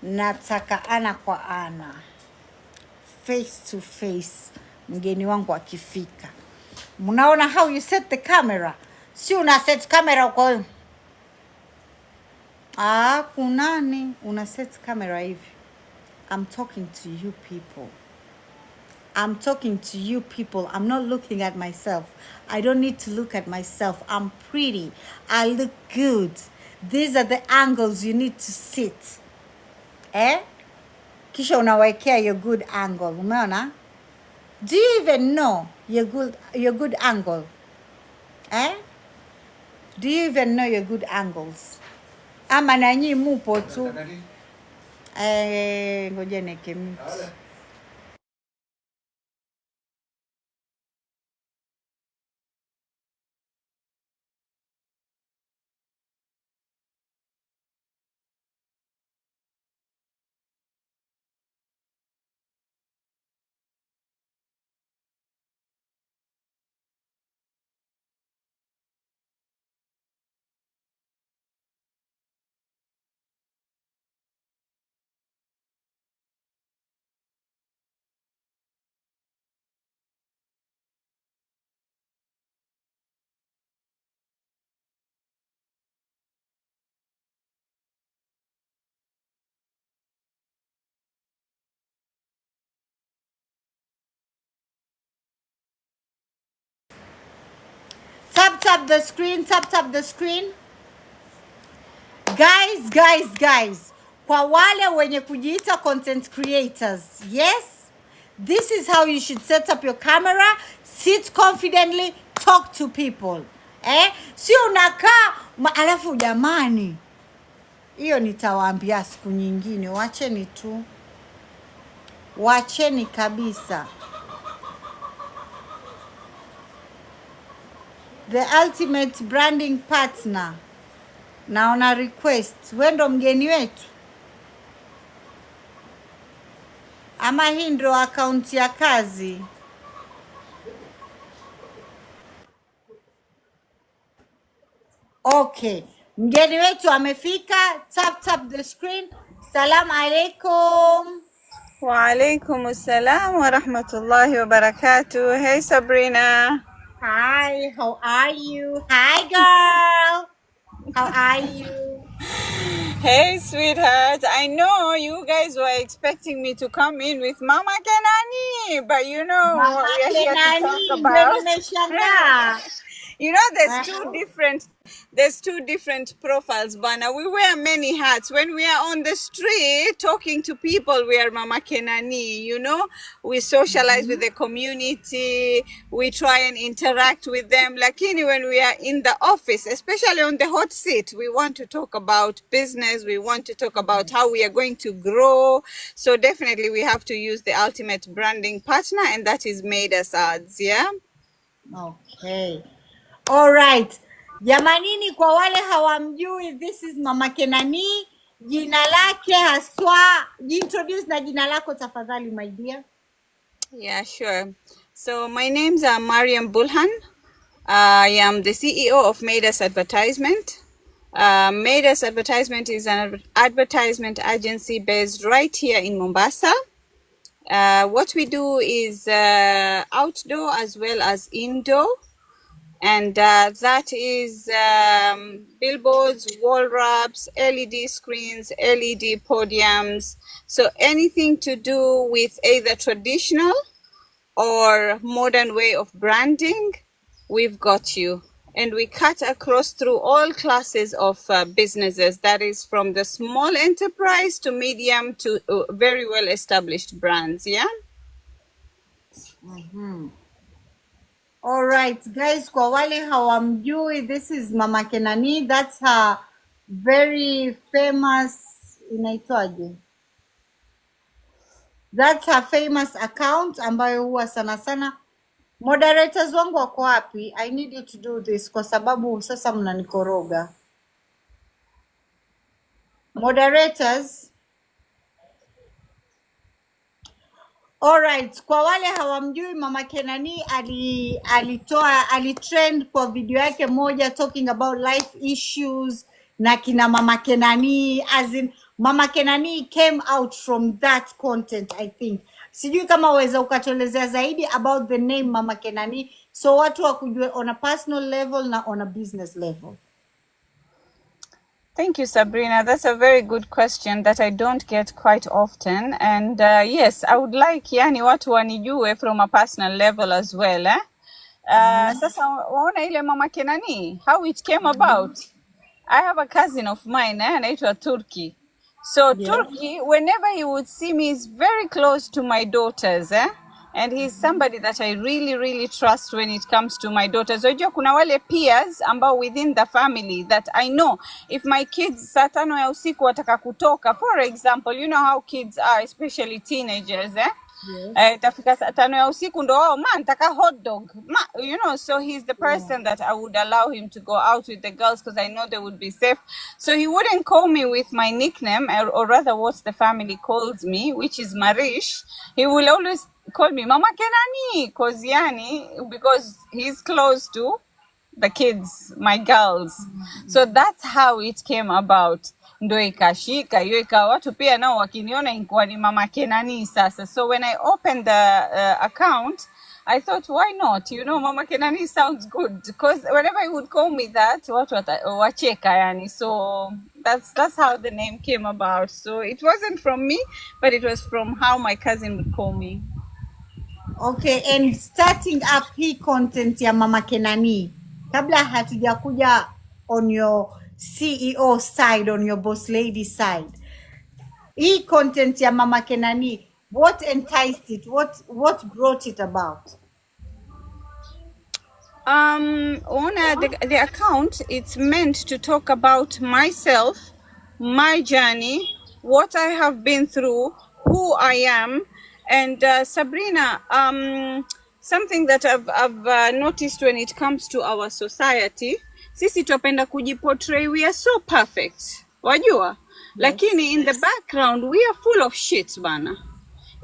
nataka ana kwa ana, face to face, mgeni wangu akifika. Mnaona how you set the camera? Si una set camera kwa kunani una set camera hivi. I'm talking to you people. I'm talking to you people. I'm not looking at myself. I don't need to look at myself. I'm pretty. I look good. These are the angles you need to sit. Kisha unawekea your good angle. Umeona? Do you even know your good angle? Do you even know your good angles? Ama nanyi mupo tu. Ngoja neke mute. Tap the screen, tap the screen. Guys. Kwa wale wenye kujiita content creators, yes? This is how you should set up your camera. Sit confidently, talk to people. Si unakaa alafu jamani. Hiyo nitawaambia siku nyingine. Wacheni tu. Wacheni kabisa. The ultimate branding partner. Naona request. Wendo mgeni wetu. Ama hii ndio account ya kazi. Okay. Mgeni wetu amefika. Tap the screen. Salam alaikum. Wa alaikum assalam wa rahmatullahi wa barakatuh. Hey Sabrina. Hi, how are you? Hi girl. How are you? Hey sweetheart. I know you guys were expecting me to come in with Mama Kenani, but you know Mama what we are here to talk Kenani, about. You know, there's two different profiles, Bana. We wear many hats. When we are on the street talking to people, we are Mama Kenani, you know. We socialize with the community. We try and interact with them. Lakini when we are in the office, especially on the hot seat, we want to talk about business. We want to talk about how we are going to grow. So definitely we have to use the ultimate branding partner, and that is Meidas Ads, yeah? Okay. All right. Jamanini, kwa wale hawamjui, this is Mama Kenani. Jina lake haswa. Introduce na jina lako tafadhali, my dear. Yeah, sure. So my name's Maryam Bulhan. I am the CEO of Meidas Advertisement. Meidas Advertisement is an advertisement agency based right here in Mombasa. What we do is outdoor as well as indoor. And that is billboards, wall wraps, LED screens, LED podiums. So anything to do with either traditional or modern way of branding, we've got you. And we cut across through all classes of businesses. That is from the small enterprise to medium to very well established brands, yeah? All right, guys, kwa wale hawamjui, this is Mama Kenani. That's her very famous, inaitwaje? That's her famous account ambayo huwa sana sana. Moderators wangu wako wapi? I need you to do this kwa sababu sasa mnanikoroga. Moderators. Alright, kwa wale hawamjui Mama Kenani alitrend kwa video yake moja talking about life issues na kina Mama Kenani, as in Mama Kenani came out from that content, I think. Sijui kama waweza ukatuelezea zaidi about the name Mama Kenani, so watu wakujue on a personal level na on a business level. Thank you, Sabrina. That's a very good question that I don't get quite often. And yes, I would like yani watu wanijue from a personal level as well. Sasa waona ile Mama Kenani, how it came about. I have a cousin of mine, anaitwa Turki. So Turki, whenever he would see me, is very close to my daughters, and he's somebody that I really, really trust when it comes to my daughters. Unajua kuna wale peers ambao within the family that I know if my kids saa 5 ya usiku wataka kutoka, for example, you know how kids are, especially teenagers, itafika saa 5 ya usiku ndo wao nataka hot dog, you know, so he's the person that I would allow him to go out with the girls because I know they would be safe. So he wouldn't call me with my nickname, or rather what the family calls me, which is Marish. He will always call me Mama Kenani because he's close to the kids, my girls. So that's how it came about. Ndo ikashika hiyo ikawa watu pia nao wakiniona inkuwa ni Mama Kenani sasa. So when I opened the account, I thought, why not? You know, Mama Kenani sounds good because whenever he would call me that, watu wacheka yani. So that's how the name came about. So it wasn't from me, but it was from how my cousin would call me. Okay, and starting up hii content ya Mama Kenani, kabla hatujakuja on your CEO side, on your boss lady side, hii content ya Mama Kenani, what enticed it? What brought it about? On the account, it's meant to talk about myself, my journey, what I have been through, who I am. And Sabrina, something that I've noticed when it comes to our society, sisi tupenda kujiportray, we are so perfect, wajua? Lakini in the background, we are full of shit, bana.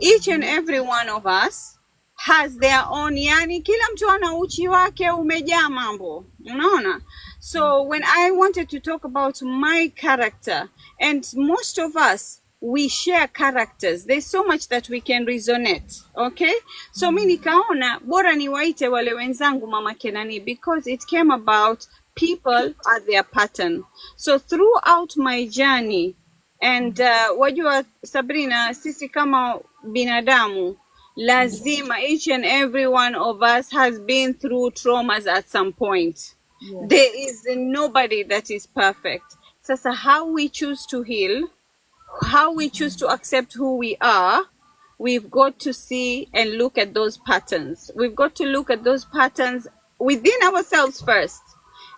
Each and every one of us has their own, yani kila mtu ana uchi wake umejaa mambo, unaona? So when I wanted to talk about my character, and most of us, we share characters. There's so much that we can resonate, okay? So mi nikaona bora niwaite wale wenzangu Mama Kenani because it came about people are their pattern. So throughout my journey, and wajua Sabrina, sisi kama binadamu, lazima each and every one of us has been through traumas at some point. There is nobody that is perfect. Sasa how we choose to heal, how we choose to accept who we are, we've got to see and look at those patterns. We've got to look at those patterns within ourselves first.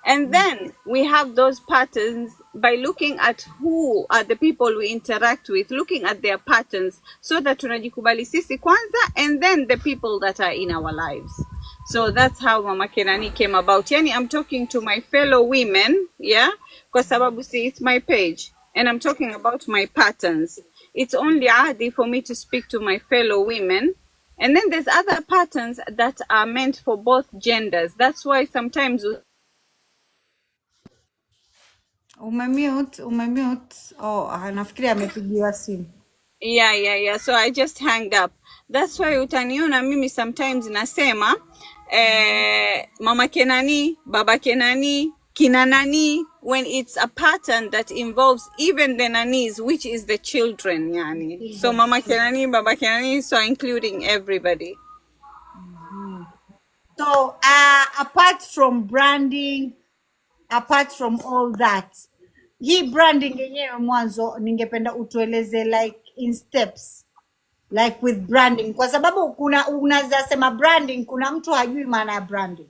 And then we have those patterns by looking at who are the people we interact with, looking at their patterns, so that tunajikubali sisi kwanza, and then the people that are in our lives. So that's how Mama Kenani came about. Yani, I'm talking to my fellow women, yeah? Kwa sababu see, it's my page, and I'm talking about my patterns. It's only adi for me to speak to my fellow women. And then there's other patterns that are meant for both genders. That's why sometimes... Umemute. Oh, nafikiri amepigiwa simu. Yeah. So I just hanged up. That's why utaniona mimi sometimes nasema Mama Kenani, Baba Kenani, Kina Nani, when it's a pattern that involves even the nanis, which is the children, yani. So Mama Kenani, Baba Kenani, so including everybody. So apart from branding, apart from all that, hii branding yenyewe mwanzo ningependa utueleze like in steps, like with branding, kwa sababu unaweza sema branding, kuna mtu hajui maana ya branding.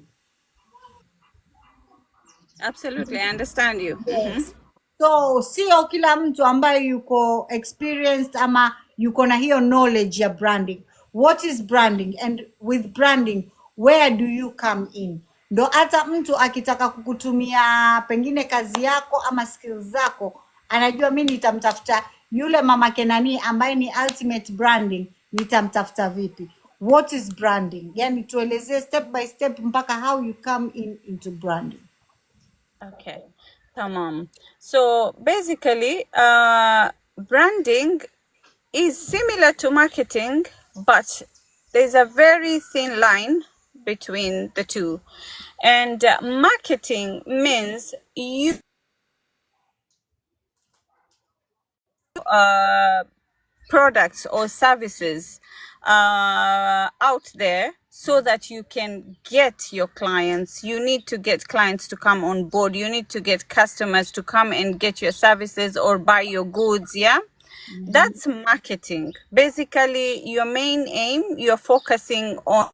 Absolutely, I understand you. Yes. So sio kila mtu ambaye yuko experienced ama yuko na hiyo knowledge ya branding. What is branding? And with branding, where do you come in? Ndo hata mtu akitaka kukutumia pengine kazi yako ama skills zako, anajua mimi nitamtafuta yule Mama Kenani ambaye ni ultimate branding, nitamtafuta vipi? What is branding? Yani tuelezee step by step mpaka how you come into branding. Okay, tamam. So basically, branding is similar to marketing, but there's a very thin line between the two. And marketing means you products or services out there so that you can get your clients. You need to get clients to come on board. You need to get customers to come and get your services or buy your goods. Yeah. That's marketing. Basically, your main aim, you're focusing on.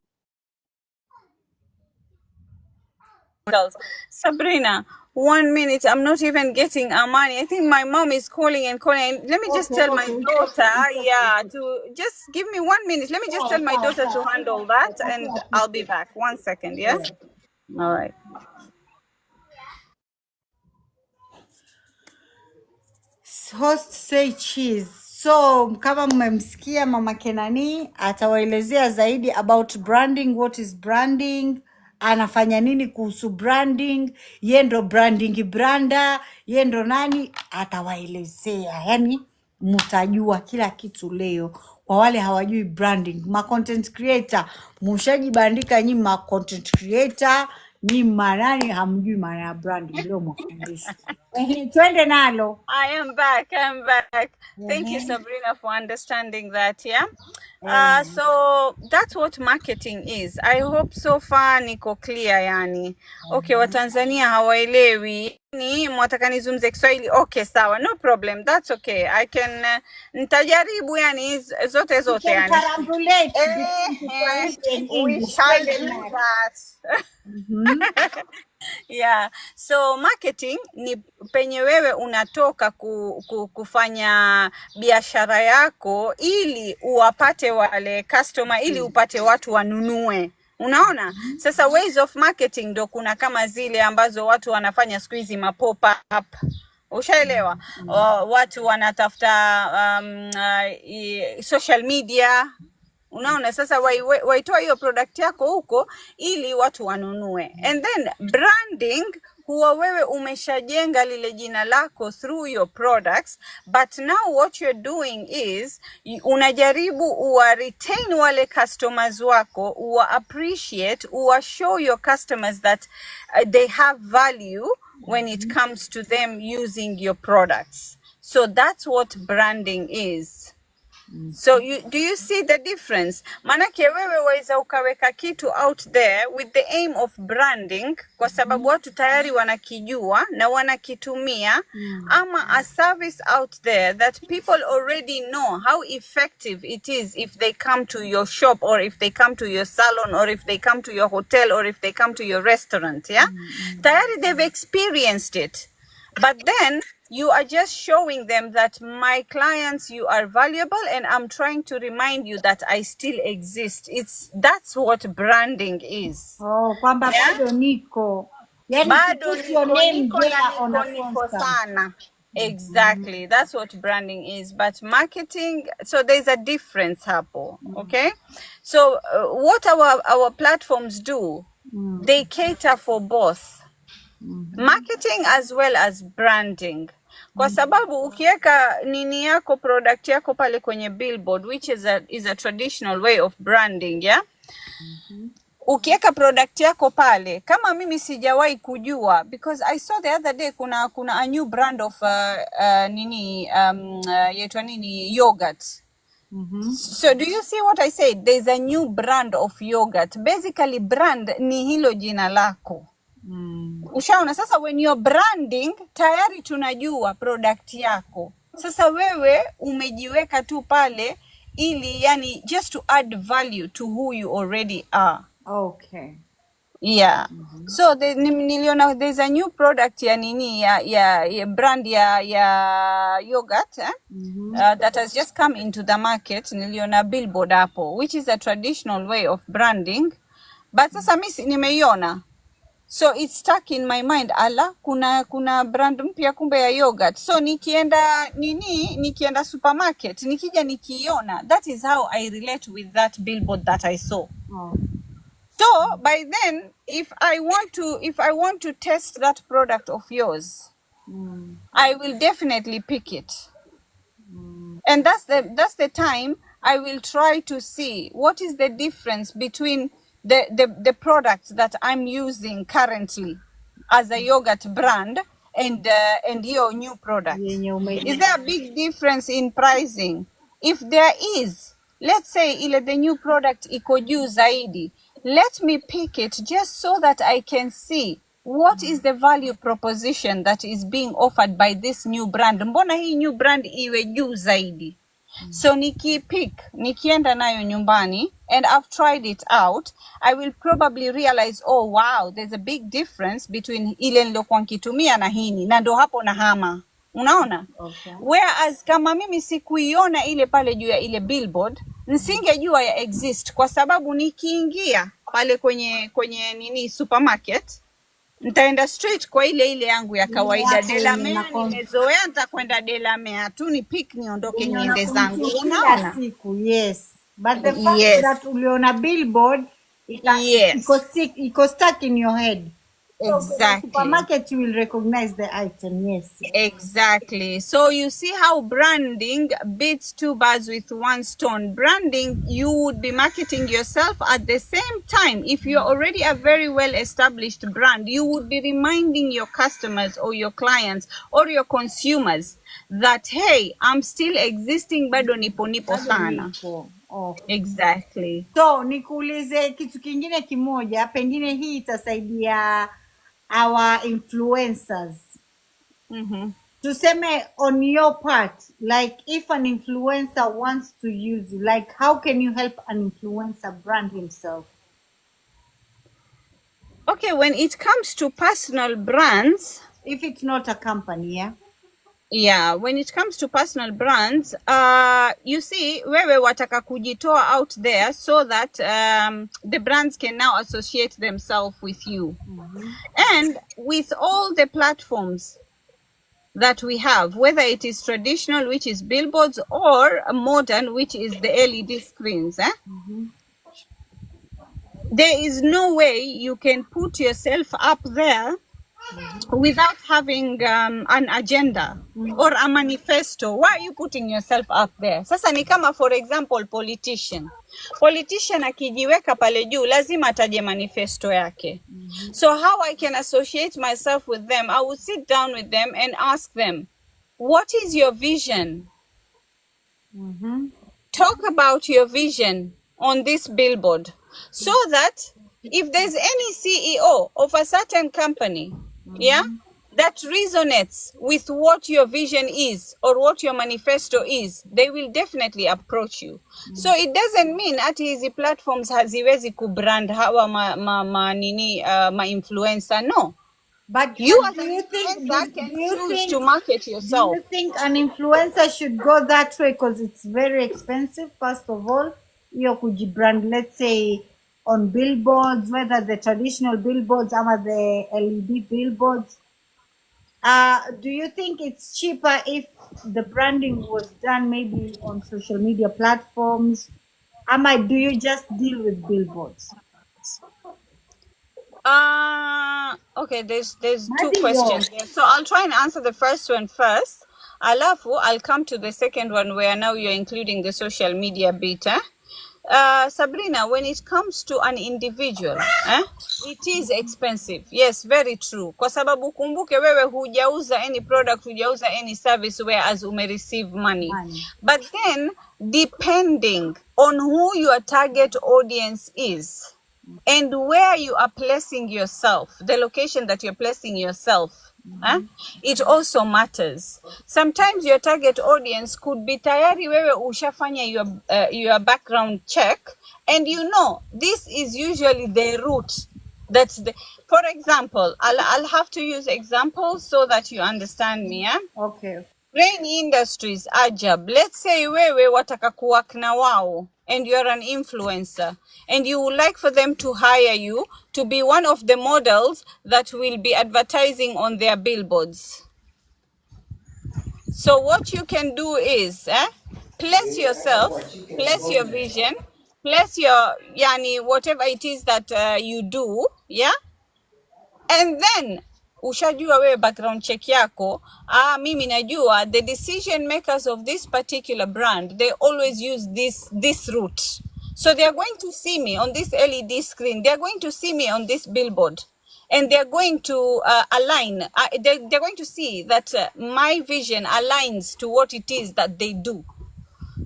Sabrina, 1 minute. I'm not even getting our money. I think my mom is calling and calling. Let me just tell my daughter, yeah, to just give me 1 minute. Let me just tell my daughter to handle that, and I'll be back. 1 second, yeah? All right. Host say cheese. So kama mmemsikia mama Kenani atawaelezea zaidi about branding, what is branding, anafanya nini kuhusu branding, yeye ndo branding branda, yeye ndo nani, atawaelezea. Yani mtajua kila kitu leo. Kwa wale hawajui branding, ma content creator, mshajibandika nyinyi ma content creator, ni manani hamjui maana ya branding, leo mafundisho. Twende nalo. I am back. Thank you, Sabrina, for understanding that. Yeah. So that's what marketing is. I hope so far niko clear yani. Okay, Watanzania hawaelewi. Ni mwataka nizungumze Kiswahili. Okay, sawa. No problem. That's okay. I can nitajaribu yani zote yani. We shall do that. Yeah. So marketing ni penye wewe unatoka kufanya biashara yako ili uwapate wale customer, ili upate watu wanunue. Unaona? Sasa ways of marketing ndo kuna kama zile ambazo watu wanafanya siku hizi ma pop up. Ushaelewa? Watu wanatafuta social media. Unaona, sasa waitoa hiyo product yako huko ili watu wanunue. And then branding huwa wewe umeshajenga lile jina lako through your products, but now what you're doing is unajaribu uwa retain wale customers wako, uwa appreciate, uwa show your customers that they have value when it comes to them using your products. So that's what branding is. So do you see the difference? Manake wewe waweza ukaweka kitu out there with the aim of branding kwa sababu watu tayari wanakijua na wanakitumia, ama a service out there that people already know how effective it is if they come to your shop, or if they come to your salon, or if they come to your hotel, or if they come to your restaurant, yeah? Tayari they've experienced it. But then you are just showing them that my clients, you are valuable, and I'm trying to remind you that I still exist. That's what branding is. Oh, kwamba bado niko. Yani bado niko sana. Exactly. That's what branding is. But marketing, so there's a difference hapo. Okay? So what our platforms do, they cater for both. Marketing as well as branding. Kwa sababu ukiweka nini yako, product yako pale kwenye billboard, which is a traditional way of branding, yeah? Ukiweka product yako pale, kama mimi sijawahi kujua, because I saw the other day kuna a new brand of yaitwa nini, yogurt. So do you see what I said? There's a new brand of yogurt. Basically brand ni hilo jina lako. Ushaona? Sasa when you're branding, tayari tunajua product yako. Sasa wewe umejiweka tu pale ili yani just to add value to who you already are. Okay. Yeah. So niliona there's a new product ya nini ya brand ya yogurt that has just come into the market. Niliona billboard hapo, which is a traditional way of branding. But sasa mimi nimeiona. So it's stuck in my mind. Ala, kuna brand mpya kumbe ya yogurt. So nikienda supermarket, nikija nikiona. That is how I relate with that billboard that I saw. So by then, if I want to test that product of yours, I will definitely pick it. And that's the time I will try to see what is the difference between the products that I'm using currently as a yogurt brand and your new product. Is there a big difference in pricing? If there is, let's say ile the new product iko juu zaidi, let me pick it just so that I can see what is the value proposition that is being offered by this new brand. Mbona hii new brand iwe juu zaidi? So nikienda nayo nyumbani and I've tried it out, I will probably realize, oh wow, there's a big difference between ile nilokuwa nikitumia na hini, na ndo hapo na hama. Unaona? Okay. Whereas kama mimi sikuiona ile pale juu ya ile billboard, nisingejua ya exist kwa sababu nikiingia pale kwenye nini supermarket, nitaenda straight kwa ile yangu ya kawaida Delamere. Nimezoea nitakwenda Delamere tu ni pick niondoke niende zangu. Unaona? Yes. But the fact that uliona billboard, iko stuck in your head. Exactly. So the supermarket, you will recognize the item, yes. Exactly. So you see how branding beats two birds with one stone. Branding, you would be marketing yourself at the same time. If you're already a very well-established brand, you would be reminding your customers or your clients or your consumers that, hey, I'm still existing, bado nipo sana. Oh. Exactly. So, nikuulize kitu kingine kimoja, pengine hii itasaidia our influencers. Tuseme on your part, like if an influencer wants to use you, like how can you help an influencer brand himself? Okay, when it comes to personal brands, if it's not a company, yeah? Yeah, when it comes to personal brands, you see, wewe wataka kujitoa out there so that the brands can now associate themselves with you. And with all the platforms that we have, whether it is traditional, which is billboards, or modern, which is the LED screens, there is no way you can put yourself up there without having an agenda or a manifesto. Why are you putting yourself up there? Sasa ni kama, for example, politician akijiweka pale juu lazima ataje manifesto yake. So how I can associate myself with them, I would sit down with them and ask them, what is your vision? Talk about your vision on this billboard, so that if there's any CEO of a certain company, that resonates with what your vision is or what your manifesto is, they will definitely approach you. So it doesn't mean ati hizi platforms haziwezi kubrand hawa ma influencer. No. But you as an influencer can choose to market yourself. Do you think an influencer should go that way because it's very expensive, first of all? You could brand, let's say, on billboards, whether the traditional billboards or the LED billboards. Do you think it's cheaper if the branding was done maybe on social media platforms? Do you just deal with billboards? Okay, there's two questions here. So I'll try and answer the first one first. I'll come to the second one where now you're including the social media bit. Sabrina, when it comes to an individual, it is expensive. Yes, very true. Kwa sababu kumbuke wewe hujauza any product, hujauza any service whereas receive money. But then, depending on who your target audience is and where you are placing yourself, the location that you're placing yourself, it also matters. Sometimes your target audience could be tayari wewe ushafanya your background check, and you know this is usually the route. For example, I'll have to use examples so that you understand me. Okay. Rain Industries, Ajab. Let's say wewe wataka kuwork na wao, and you're an influencer, and you would like for them to hire you to be one of the models that will be advertising on their billboards. So what you can do is, place yourself, place your vision, place your, whatever it is that you do, and then ushajua wewe background check yako, mimi najua the decision makers of this particular brand, they always use this route. So they are going to see me on this LED screen. They are going to see me on this billboard. And they're going to align. They're going to see that my vision aligns to what it is that they do.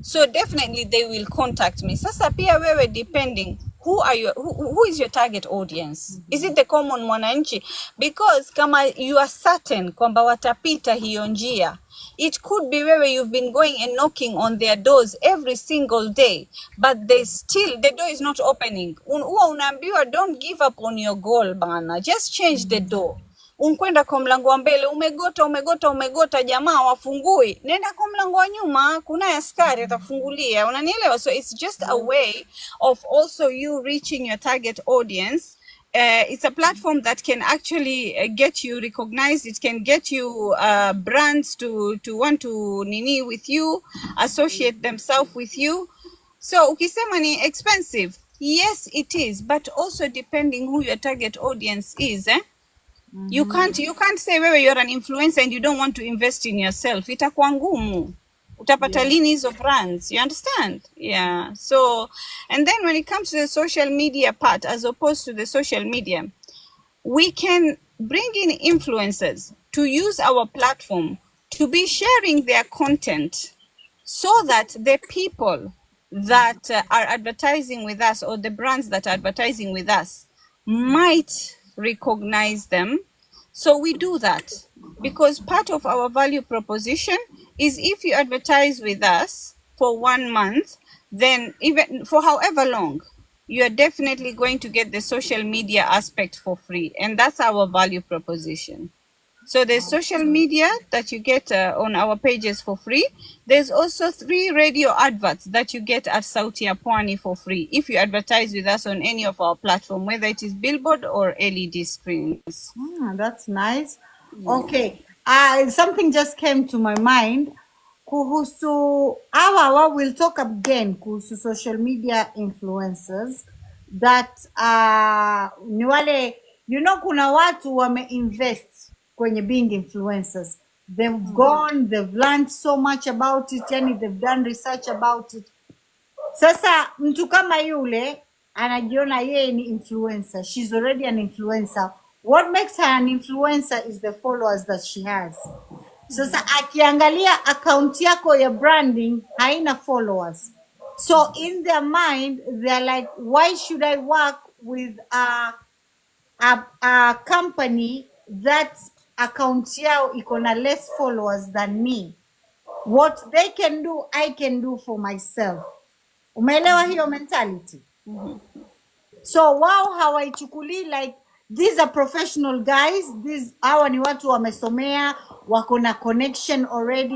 So definitely they will contact me. Sasa pia wewe, depending who is your target audience? Is it the common mwananchi? Because kama you are certain kwamba watapita hiyo njia, it could be wewe you've been going and knocking on their doors every single day, but the door is not opening. Huwa unaambiwa don't give up on your goal bana, just change the door. Unkwenda kwa mlango wa mbele, umegota, jamaa wafungui, nenda kwa mlango wa nyuma, kuna askari atafungulia, unanielewa? So it's just a way of also you reaching your target audience. It's a platform that can actually get you recognized. It can get you brands to want to nini with you, associate themselves with you. So ukisema ni expensive, yes it is, but also depending who your target audience is, You can't say wewe you're an influencer and you don't want to invest in yourself. Itakuwa ngumu. Utapata lini hizo brands, you understand? Yeah. So, and then when it comes to the social media part, as opposed to the social media, we can bring in influencers to use our platform to be sharing their content so that the people that are advertising with us, or the brands that are advertising with us, might recognize them. So we do that because part of our value proposition is if you advertise with us for 1 month, then even for however long, you are definitely going to get the social media aspect for free. And that's our value proposition. So there's social media that you get on our pages for free. There's also 3 radio adverts that you get at Sauti ya Pwani for free if you advertise with us on any of our platform, whether it is billboard or LED screens. That's nice. Okay. Something just came to my mind. Kuhusu awa, we'll talk again kuhusu social media influencers that ni wale, kuna watu wameinvest kwenye being influencers. They've gone, they've learned so much about it, yani they've done research about it. Sasa mtu kama yule anajiona yeye ni influencer. She's already an influencer. What makes her an influencer is the followers that she has. Sasa akiangalia account yako ya branding haina followers. So in their mind, they're like, why should I work with a company that account yao iko na less followers than me? What they can do, I can do for myself. Umeelewa hiyo mentality? So wao hawaichukuli like these are professional guys, hawa ni watu wamesomea, wako na connection already,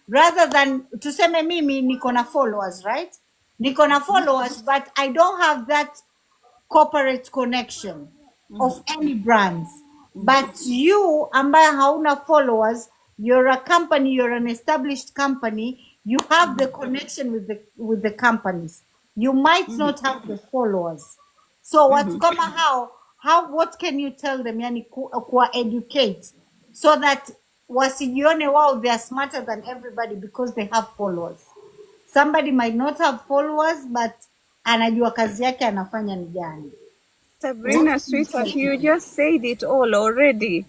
rather than tuseme mimi niko na followers, right? Niko na followers, but I don't have that corporate connection of any brands. But you ambaye hauna followers, you're a company, you're an established company, you have the connection with the companies. You might not have the followers. So what's kama what can you tell them, yani kuwa educate, so that wasijione wao they are smarter than everybody because they have followers. Somebody might not have followers, but anajua kazi yake anafanya ni gani. Sabrina, sweetheart, you just said it all already.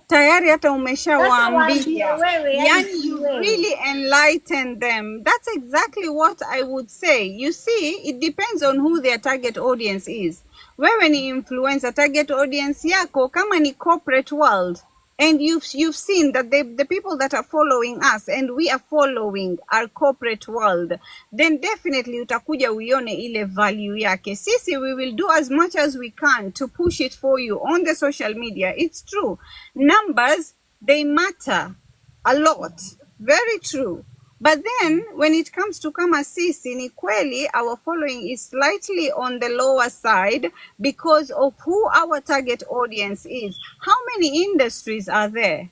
Tayari hata umeshawaambia. Yani you really enlighten them. That's exactly what I would say. You see, it depends on who their target audience is. Wewe ni influencer, target audience yako kama ni corporate world, and you've seen that the people that are following us and we are following our corporate world, then definitely utakuja uione ile value yake. Sisi, we will do as much as we can to push it for you on the social media. It's true. Numbers, they matter a lot. Very true. But then when it comes to kama sisi, ni kweli our following is slightly on the lower side because of who our target audience is. How many industries are there?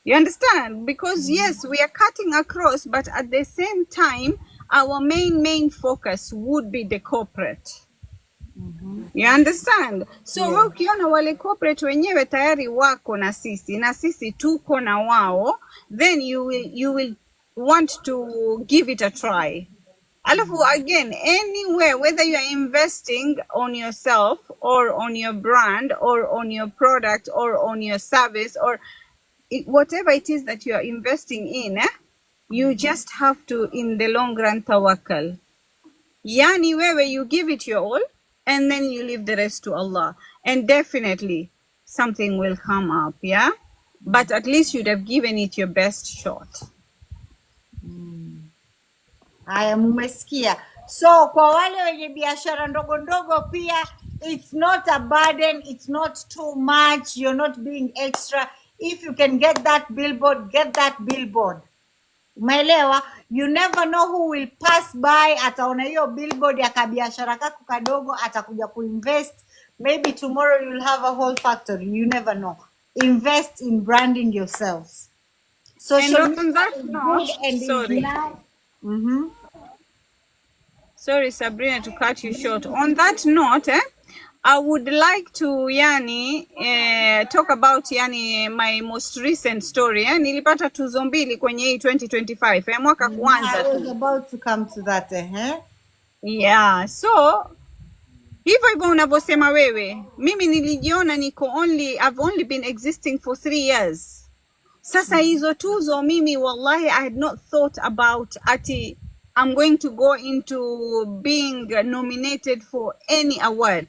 You understand? Because yes, we are cutting across, but at the same time, our main focus would be the corporate. You understand? So wewe ukiona wale corporate wenyewe tayari wako na sisi tuko na wao, then you will want to give it a try. Alafu again, anywhere, whether you are investing on yourself or on your brand or on your product or on your service or whatever it is that you are investing in, you just have to, in the long run, tawakkal. Yani wewe, you give it your all and then you leave the rest to Allah. And definitely something will come up, yeah? But at least you'd have given it your best shot. Haya, mmesikia. So kwa wale wenye biashara ndogo ndogo pia, it's not a burden, it's not too much, you're not being extra. If you can get that billboard, get that billboard. Umeelewa? You never know who will pass by, ataona hiyo billboard ya kabiashara kako kadogo, atakuja kuinvest. Maybe tomorrow you'll have a whole factory. You never know. Invest in branding yourselves. And on that note, sorry Sabrina to cut you short. On that note, I would like to talk about my most recent story. Nilipata tuzo mbili kwenye hii 2025 mwaka kwanza tu. I was about to come to that. Yeah, so hivyo unavyosema wewe, mimi nilijiona I've only been existing for 3 years. Sasa hizo tuzo mimi wallahi I had not thought about ati I'm going to go into being nominated for any award.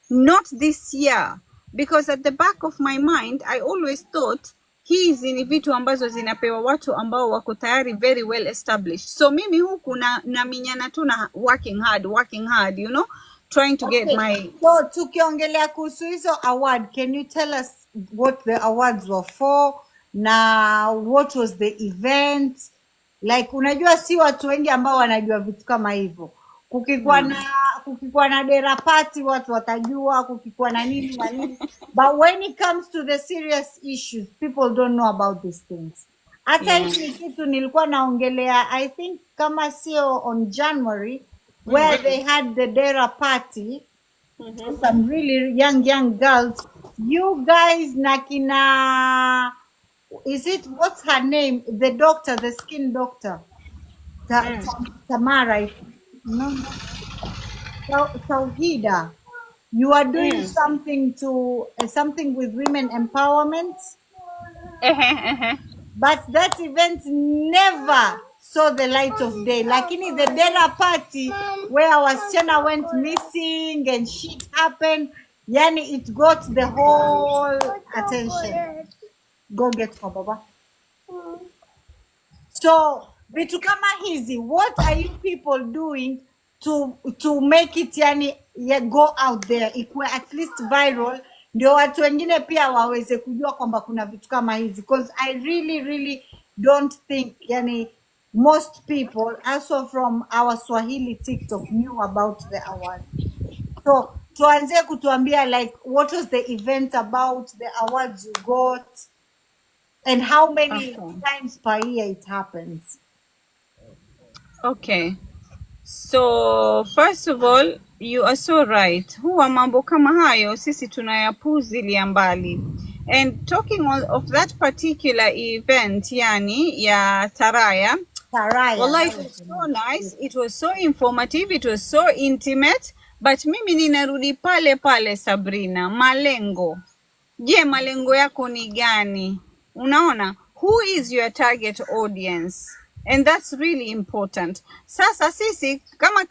Not this year, because at the back of my mind I always thought hizi ni vitu ambazo zinapewa watu ambao wako tayari very well established. So mimi huku na minyana tu na working hard, you know, trying to get my... So tukiongelea kuhusu hizo award, can you tell us what the awards were for? Na what was the event? Like unajua si watu wengi ambao wanajua vitu kama hivyo. Kukikuwa na dera party watu watajua, kukikuwa na nini na nini. But when it comes to the serious issues, people don't know about these things. Hata hivi kitu nilikuwa naongelea, I think kama sio on January, where they had the dera party, some really young girls. You guys nakina... Is it, what's her name? The doctor, the skin doctor. Tamara. No. Tauhida. You are doing something with women empowerment. But that event never saw the light of day. Like in the dinner party where wasichana went missing and shit happened, yani it got the whole attention. Go get her, Baba. So, vitu kama hizi, what are you people doing to make it go out there, ikuwe at least viral, ndio watu wengine pia waweze kujua kwamba kuna vitu kama hizi? Because I really don't think most people, also from our Swahili TikTok, knew about the award. So, tuanze kutuambia like what was the event about, the awards you got, and how many times per year it happens. Okay. So, first of all, you are so right. Huwa mambo kama hayo sisi tunayapuzilia mbali. And talking of that particular event, ya Taraya. Well, it was so nice. It was so informative. It was so intimate. But mimi ninarudi pale Sabrina. Malengo. Je, malengo yako ni gani? Unaona? Who is your target audience? And that's really important. Sasa sisi, kama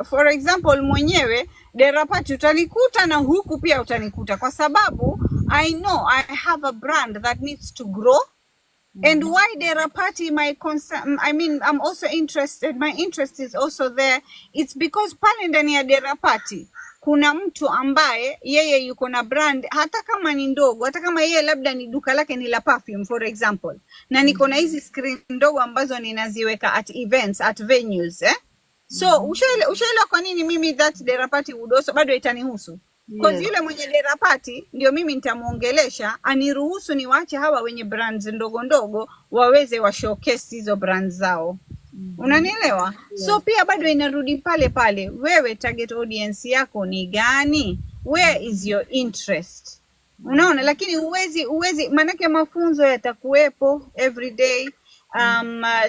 for example, mwenyewe, derapati utanikuta na huku pia utanikuta. Kwa sababu, I know I have a brand that needs to grow. And why derapati, I'm also interested, my interest is also there. It's because pale ndani ya derapati, kuna mtu ambaye yeye yuko na brand, hata kama ni ndogo, hata kama yeye labda ni duka lake ni la perfume for example, na niko na hizi screen ndogo ambazo ninaziweka at events, at venues, so ushaelewa kwa nini mimi that derapati udoso bado itanihusu? Because yule mwenye derapati ndio mimi nitamuongelesha, aniruhusu niwaache hawa wenye brands ndogo ndogo waweze wa showcase hizo brands zao. Unanielewa? So pia bado inarudi pale pale, wewe target audience yako ni gani? Where is your interest? Unaona, lakini uwezi manake mafunzo yatakuwepo every day.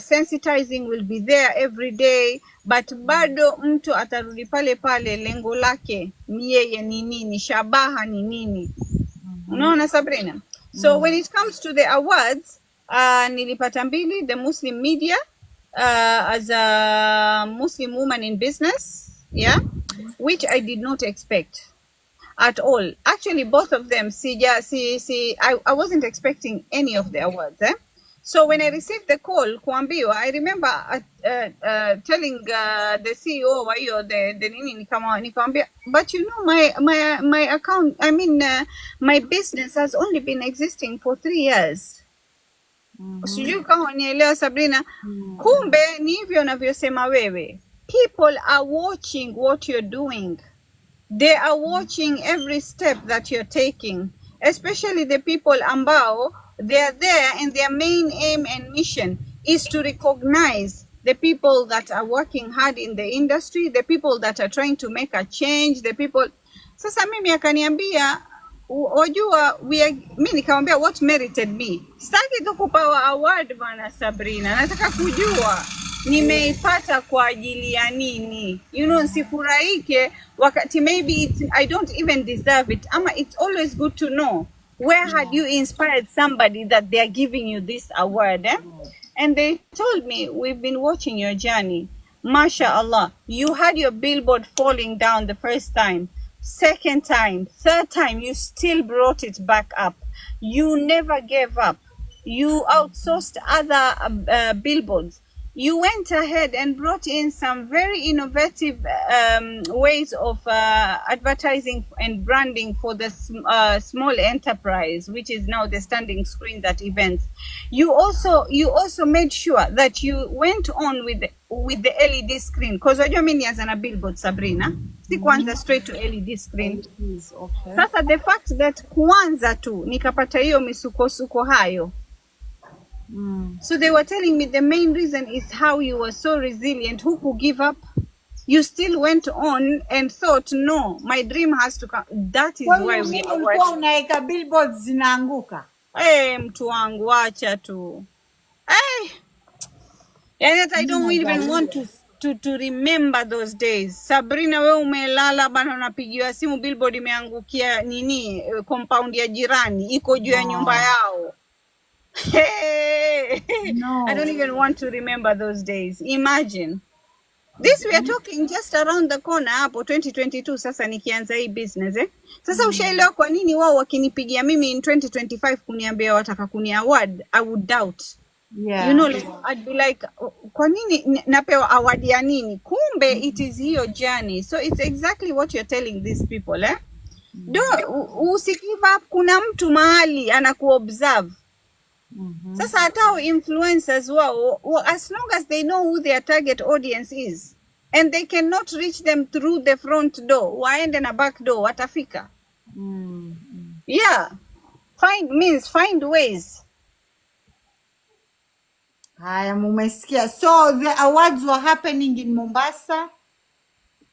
Sensitizing will be there every day, but bado mtu atarudi pale pale, lengo lake ni yeye ni nini, shabaha ni nini. Unaona Sabrina? So when it comes to the awards, nilipata mbili, the Muslim media, as a Muslim woman in business, yeah, which I did not expect at all. Actually, both of them, I wasn't expecting any of the awards. So when I received the call, kuambiwa, I remember telling the CEO wa hiyo the nini nikamwambia, but you know my account, I mean my business has only been existing for 3 years. Sijui kama unielewa Sabrina. Kumbe ni hivyo unavyosema wewe. People are watching what you're doing. They are watching every step that you're taking, especially the people ambao they are there and their main aim and mission is to recognize the people that are working hard in the industry, the people that are trying to make a change, the people. Sasa mimi akaniambia, wajua, mi nikamwambia what merited me. Sitaki tu kupawa award bana Sabrina, nataka kujua nimeipata kwa ajili ya nini. You know, sifurahike wakati maybe I don't even deserve it. Ama it's always good to know where had you inspired somebody that they are giving you this award. And they told me, we've been watching your journey. MashaAllah, you had your billboard falling down the first time, second time, third time, you still brought it back up. You never gave up. You outsourced other billboards. You went ahead and brought in some very innovative ways of advertising and branding for the small enterprise, which is now the standing screens at events. You also made sure that you went on with the LED screen, because wajua mimi nianza na billboard Sabrina, si kuanza straight to LED screen. Okay. Sasa the fact that kuanza tu nikapata hiyo misukosuko hayo. So they were telling me the main reason is how you were so resilient, who could give up. You still went on and thought, no, my dream has to come. That is why we are watching. Unaika billboards zinaanguka. Mtu wangu acha tu. And I don't even want to remember those days. Sabrina, we umelala bana, unapigiwa simu, billboard imeangukia nini, compound ya jirani, iko juu ya nyumba yao. Hey, no. I don't even want to remember those days. Imagine. This we are talking just around the corner hapo 2022 sasa nikianza hii business Sasa ushaelewa kwa nini wao wakinipigia mimi in 2025 kuniambia wataka kuni award, I would doubt. Yeah. You know, like, I'd be like, kwa nini napewa award ya nini? Kumbe it is your journey. So it's exactly what you're telling these people, usigive up, kuna mtu mahali anakuobserve. Sasa hata influencers wao, as long as they know who their target audience is and they cannot reach them through the front door, waende na back door watafika. Yeah, find ways. Haya, mumesikia. So the awards were happening in Mombasa.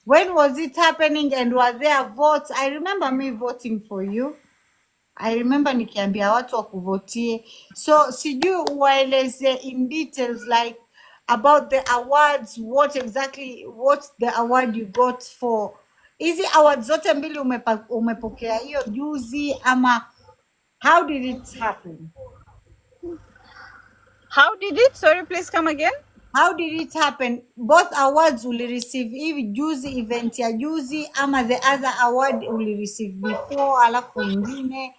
When was it happening and were there votes? I remember me voting for you. I remember nikiambia watu wakuvotie. So sijui uwaeleze in details like about the awards, what the award you got for. Hizi awards zote mbili umepokea hiyo juzi ama how did it happen? How did it? Sorry, please come again. How did it happen? Both awards uli receive hivi juzi, event ya juzi ama the other award uli receive before alafu ingine?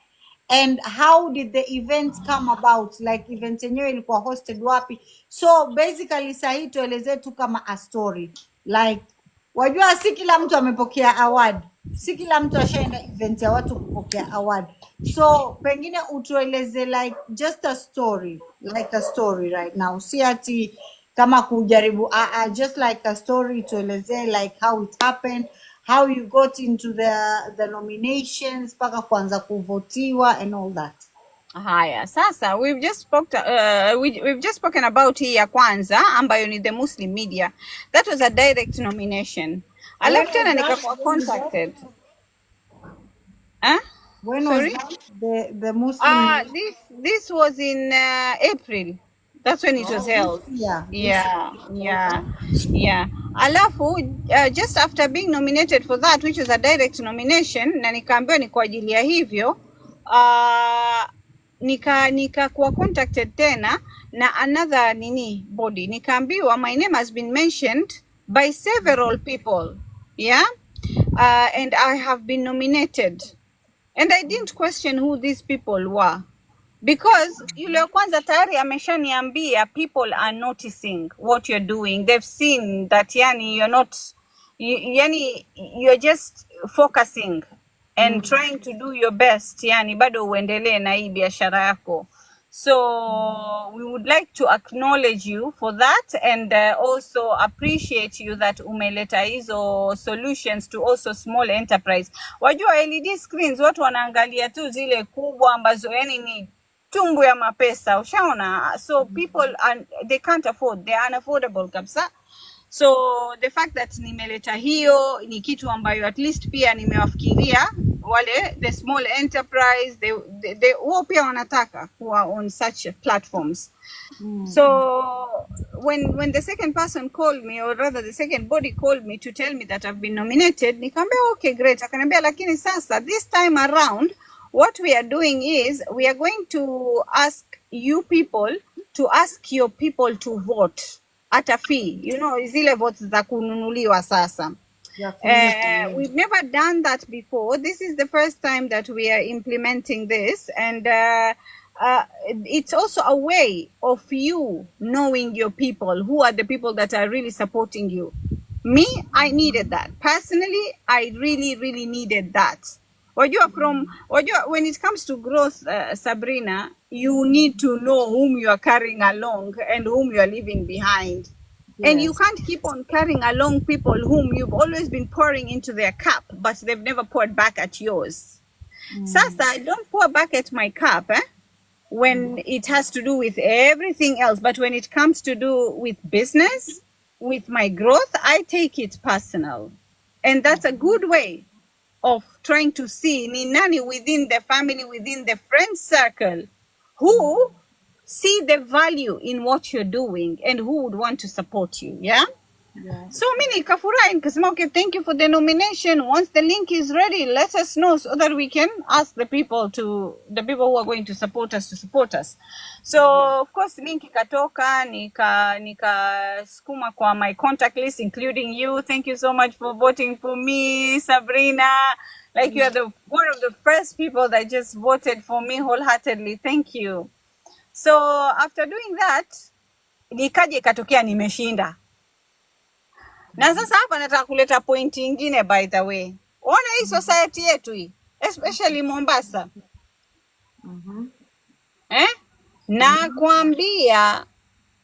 And how did the event come about? Like event yenyewe ilikuwa hosted wapi? So basically sahi tueleze tu kama a story. Like wajua si kila mtu amepokea award. Si kila mtu ashaenda event ya watu kupokea award. So pengine utueleze like just a story. Like a story right now. Si ati kama kujaribu just like a story tueleze like how it happened. How you got into the nominations, paka kuanza kuvotiwa and all that. Haya, sasa we've just spoken about hii ya kwanza ambayo ni the Muslim media. That was a direct nomination. Alafu tena nikakuwa contacted. Huh? When Sorry? was that? The Muslim. This was in April. That's when it was held. Yeah. Alafu just after being nominated for that, which was a direct nomination, na nikaambiwa ni kwa ajili ya hivyo, nikakuwa contacted tena na another body, nikaambiwa my name has been mentioned by several people, and I have been nominated, and I didn't question who these people were, because yule kwanza tayari ameshaniambia people are noticing what you're doing. They've seen that yani you're not yani you're just focusing and trying to do your best, yani bado uendelee na hii biashara yako. So we would like to acknowledge you for that, and also appreciate you that umeleta hizo solutions to also small enterprise. Wajua LED screens watu wanaangalia tu zile kubwa ambazo yani ni tumbu ya mapesa, ushaona? So people they can't afford, they are unaffordable kabisa. So the fact that nimeleta hiyo ni kitu ambayo at least pia nimewafikiria wale the small enterprise, they wao pia wanataka kuwa on such platforms. So when the second person called me, or rather the second body called me to tell me that I've been nominated, nikamwambia okay great. Akaniambia lakini sasa this time around what we are doing is we are going to ask you people to ask your people to vote at a fee, zile votes za kununuliwa sasa. We've never done that before. This is the first time that we are implementing this, and it's also a way of you knowing your people, who are the people that are really supporting you. Me, I needed that. Personally, I really, really needed that. When it comes to growth, Sabrina, you need to know whom you are carrying along and whom you are leaving behind. Yes. And you can't keep on carrying along people whom you've always been pouring into their cup, but they've never poured back at yours. Sasa, I don't pour back at my cup when it has to do with everything else, but when it comes to do with business, with my growth, I take it personal. And that's a good way of trying to see ni nani within the family, within the friend circle, who see the value in what you're doing and who would want to support you. So mimi nikafurahi nikasema okay, thank you for the nomination. Once the link is ready, let us know so that we can ask the people who are going to support us. So of course link ikatoka, nikasukuma kwa my contact list, including you. Thank you so much for voting for me, Sabrina. Like you are one of the first people that just voted for me wholeheartedly. Thank you. So after doing that, nikaje ikatokea nimeshinda. Na sasa hapa nataka kuleta point nyingine, by the way. Ona hii society yetu hii, especially Mombasa. Na kuambia,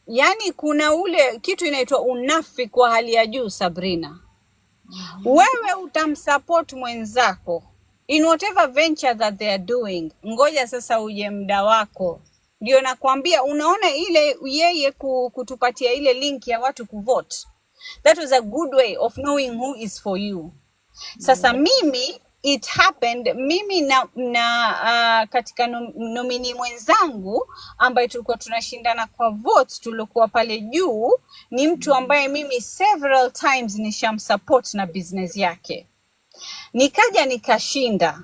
yani kuna ule kitu inaitwa unafiki kwa hali ya juu, Sabrina. Wewe utamsupport mwenzako in whatever venture that they are doing. Ngoja sasa uje muda wako. Ndio nakwambia, unaona ile yeye kutupatia ile link ya watu kuvote. That was a good way of knowing who is for you. Sasa mimi, it happened, mimi na katika nomini mwenzangu ambaye tulikuwa tunashindana kwa votes, tulikuwa pale juu, ni mtu ambaye mimi several times nishamsupport na business yake. Nikaja nikashinda.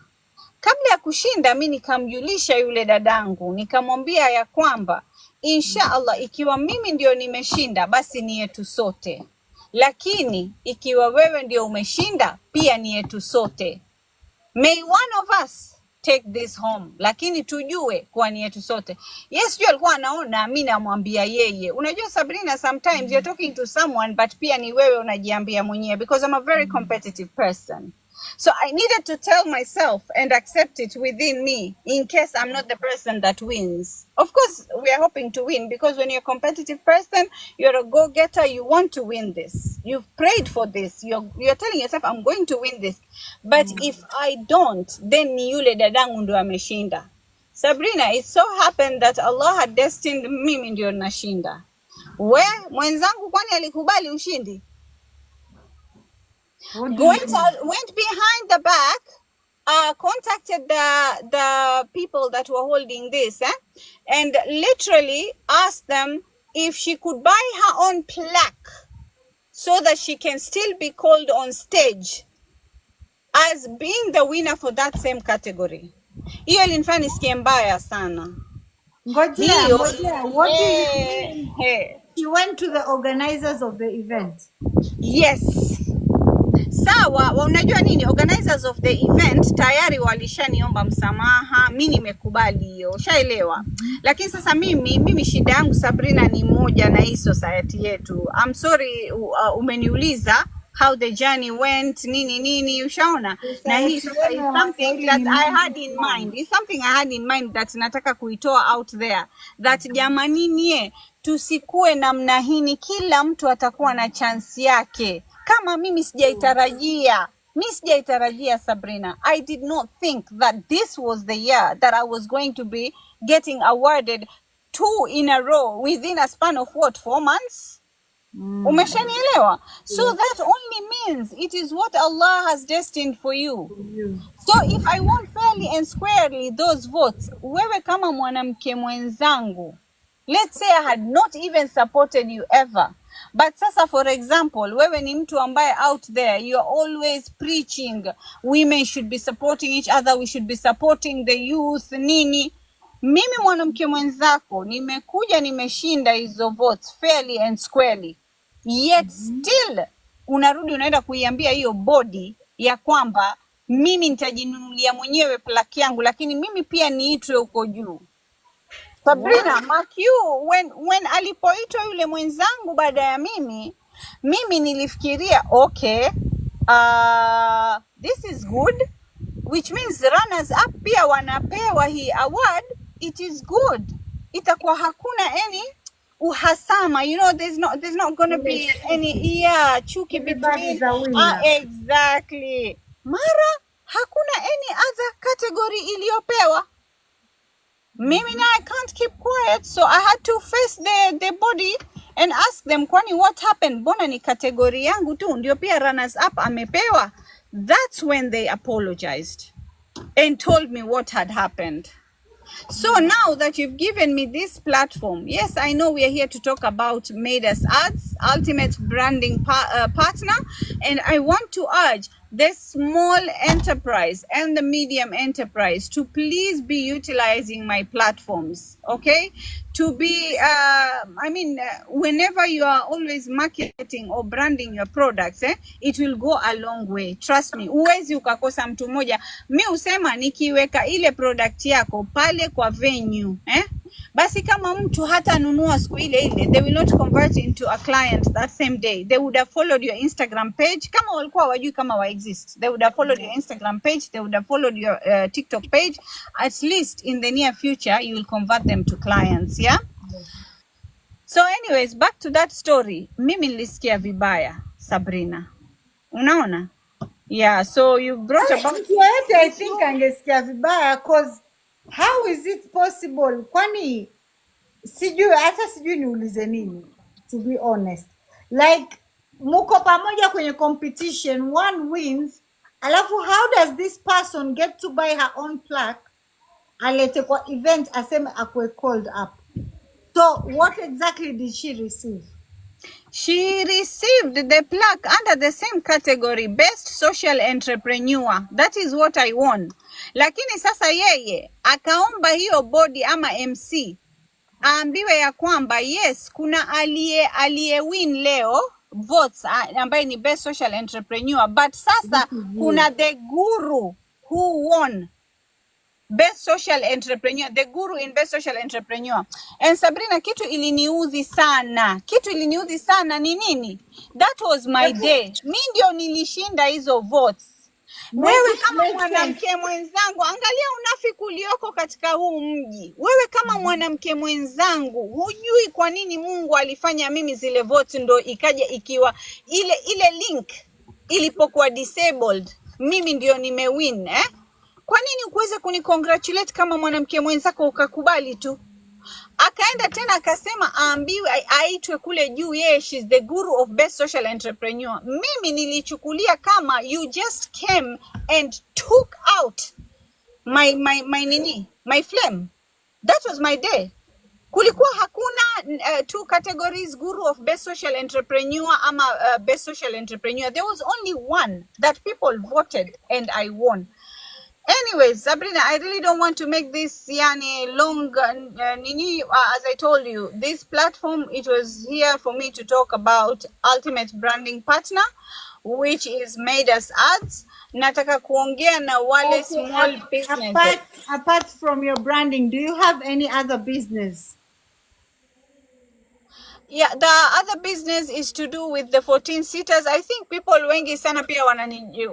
Kabla ya kushinda, mimi nikamjulisha yule dadangu, nikamwambia ya kwamba inshallah ikiwa mimi ndio nimeshinda basi ni yetu sote. Lakini ikiwa wewe ndio umeshinda pia ni yetu sote. May one of us take this home, lakini tujue kwa ni yetu sote. Yes, you alikuwa anaona mimi namwambia yeye. Unajua Sabrina, sometimes you're talking to someone but pia ni wewe unajiambia mwenyewe, because I'm a very competitive person. So I needed to tell myself and accept it within me in case I'm not the person that wins. Of course, we are hoping to win, because when you're a competitive person, you're a go-getter, you want to win this. You've prayed for this. You're telling yourself, I'm going to win this. But if I don't, then ni yule dadangu ndo ameshinda. Sabrina, it so happened that Allah had destined mimi ndio nashinda. We mwenzangu kwani alikubali ushindi? Went behind the back, contacted the people that were holding this, and literally asked them if she could buy her own plaque so that she can still be called on stage as being the winner for that same category. Hiyo ilinifanya nisikie mbaya sana. Ngojea, what do you mean? She went to the organizers of the event. Yes. Sawa, unajua nini? Organizers of the event tayari walishaniomba msamaha, mimi nimekubali hiyo. Ushaelewa? Lakini sasa mimi shida yangu Sabrina ni moja na hii society yetu. I'm sorry umeniuliza how the journey went, nini, ushaona? Na hii sasa is something that I had in mind. It's something I had in mind that nataka kuitoa out there. That jamani tusikue namna hii, kila mtu atakuwa na chance yake. Kama mimi sijaitarajia Sabrina. I did not think that this was the year that I was going to be getting awarded 2 in a row within a span of 4 months? Umeshanielewa? So that only means it is what Allah has destined for you. So if I won fairly and squarely those votes, wewe kama mwanamke mwenzangu, let's say I had not even supported you ever. But sasa for example, wewe ni mtu ambaye out there, you are always preaching women should be supporting each other, we should be supporting the youth, nini. Mimi mwanamke mwenzako, nimekuja nimeshinda hizo votes fairly and squarely. Yet still, unarudi unaenda kuiambia hiyo body ya kwamba mimi nitajinunulia mwenyewe plaque yangu, lakini mimi pia niitwe huko juu. Sabrina, mark you, when alipoitwa yule mwenzangu baada ya mimi nilifikiria, okay, this is good, which means runners up pia wanapewa hii award, it is good. Itakuwa hakuna any uhasama, there's not going to be any chuki between. Exactly. Mara hakuna any other category iliyopewa. Mimi na I can't keep quiet, so I had to face the body and ask them, kwani what happened? Bona ni category yangu tu ndio pia runners up amepewa? That's when they apologized and told me what had happened. So now that you've given me this platform, yes, I know we are here to talk about Meidas Ads, ultimate branding partner, and I want to urge the small enterprise and the medium enterprise to please be utilizing my platforms, okay? To be, whenever you are always marketing or branding your products, it will go a long way. Trust me. Uwezi ukakosa mtu moja. Mi usema nikiweka ile product yako pale kwa venue, basi kama mtu hata nunua siku ile, they will not convert into a client that same day. They would have followed your Instagram page. Kama walikuwa wajui kama wa exist, they would have followed your Instagram page. They would have followed your TikTok page. At least in the near future, you will convert them to clients, yeah? So anyways, back to that story. Mimi nilisikia vibaya, Sabrina. Unaona? Yeah, so you brought about... I think angesikia vibaya, cause how is it possible? Kwani sijui niulize nini, to be honest. Like, muko pamoja kwenye competition, one wins, alafu how does this person get to buy her own plaque, alete kwa event aseme akwe called up? So what exactly did she receive? She received the plaque under the same category, Best Social Entrepreneur. That is what I won. Lakini sasa yeye akaomba hiyo body ama MC aambiwe ya kwamba yes, kuna aliye win leo votes ambaye ni Best Social Entrepreneur, but sasa kuna the guru who won Best Social Entrepreneur, the guru in Best Social Entrepreneur. And Sabrina, kitu iliniudhi sana ni nini? That was my day. Mimi ndio nilishinda hizo votes. Wewe kama mwanamke mwenzangu, angalia unafiki ulioko katika huu mji. Wewe kama mwanamke mwenzangu, hujui kwa nini Mungu alifanya mimi zile votes ndo ikaja ikiwa ile link ilipokuwa disabled, mimi ndio nimewin, kwa nini ukuweze kunicongratulate kama mwanamke mwenzako ukakubali tu? Akaenda tena akasema aambiwe aitwe kule juu, yeye she's the guru of best social entrepreneur. Mimi nilichukulia kama you just came and took out my flame. That was my day. Kulikuwa hakuna two categories, guru of best social entrepreneur ama best social entrepreneur. There was only one that people voted and I won. Anyways, Sabrina, I really don't want to make this long. As I told you, this platform, it was here for me to talk about ultimate branding partner, which is Meidas Ads. Nataka kuongea na wale small businesses. Apart from your branding, do you have any other business? Yeah, the other business is to do with the 14 seaters. I think people wengi sana pia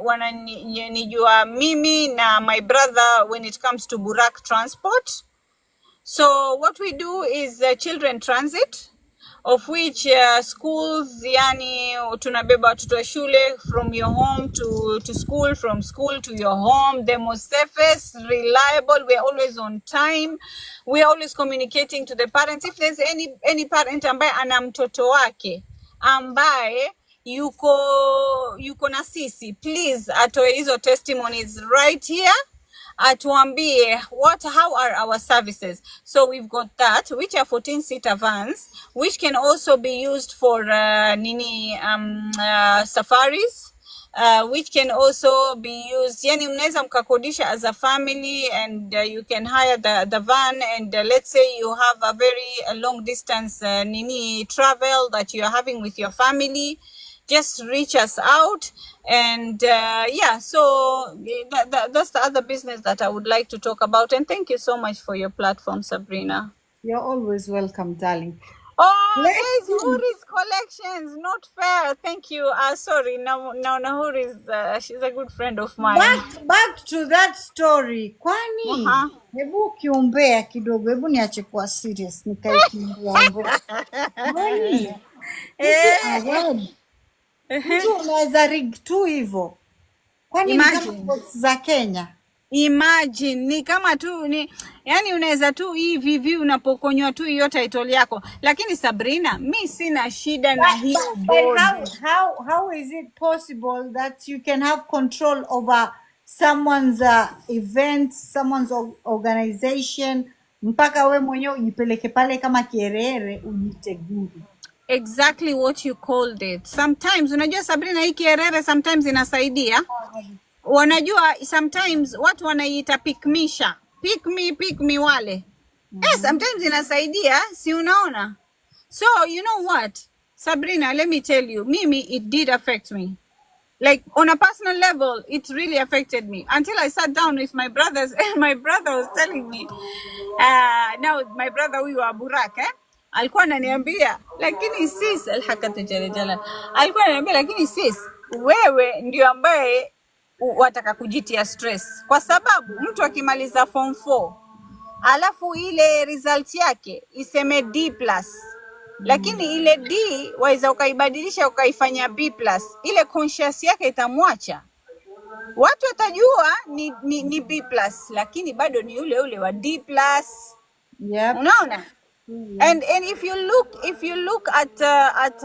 wananijua mimi na my brother when it comes to Burak transport. So what we do is children transit, of which schools, yani tunabeba watoto wa shule from your home to school, from school to your home. The most safest, reliable, we're always on time. We're always communicating to the parents. If there's any parent ambaye ana mtoto wake ambaye yuko na sisi, please atoe hizo testimonies right here. Atuambie how are our services. So we've got that, which are 14-seater vans, which can also be used for safaris, which can also be used, yani mnaweza mkakodisha as a family, and you can hire the van, and let's say you have a very long distance travel that you are having with your family. Just reach us out, and so that's the other business that I would like to talk about. And thank you so much for your platform, Sabrina. You're always welcome, darling. Oh, there's Huri's collections. Not fair. Thank you. Sorry. Now Huri's she's a good friend of mine. Back to that story. Kwani hebu ukiombea kidogo, hebu niache kuwa serious nikae kimbia. Kwani mtu unaweza rig tu hivyo. Kwani kama za Kenya? Imagine ni kama tu yani unaweza tu hivi unapokonywa tu hiyo title yako. Lakini Sabrina, mi sina shida na hiyo board. How is it possible that you can have control over someone's event, someone's organization, mpaka we mwenyewe ujipeleke pale kama kierere ujite guru? Exactly what you called it. Sometimes unajua Sabrina, hii kierere sometimes inasaidia. Wanajua sometimes watu wanaiita pikmisha. Pick me wale. Sometimes inasaidia, si unaona? So, you know what? Sabrina, let me tell you, mimi, it did affect me. Like, on a personal level, it really affected me. Until I sat down with my brothers, and my brother was telling me, now my brother huyu wa Burak, alikuwa ananiambia, lakini sis, alikuwa ananiambia, lakini sis, wewe ndio ambaye wataka kujitia stress. Kwa sababu mtu akimaliza form 4, alafu ile result yake iseme D+, lakini ile D waweza ukaibadilisha ukaifanya B+, ile conscious yake itamwacha. Watu watajua ni B+, lakini bado ni ule wa D+. Yep. Unaona? And if you look at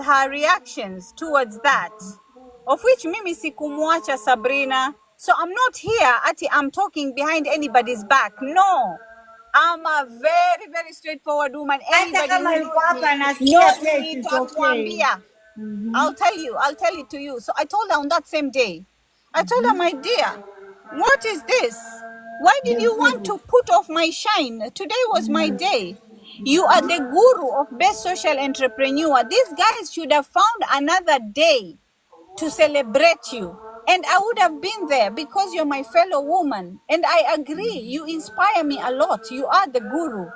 her reactions towards that, of which mimi sikumwacha Sabrina. So I'm not here I'm talking behind anybody's back. No. I'm a very, very straightforward woman. Anybody who knows me, okay. I'll tell it to you. So I told her on that same day. I told her, my dear, what is this? Why did you want to put off my shine? Today was my day. You are the guru of best social entrepreneur. These guys should have found another day to celebrate you, and I would have been there because you're my fellow woman, and I agree, you inspire me a lot. You are the guru,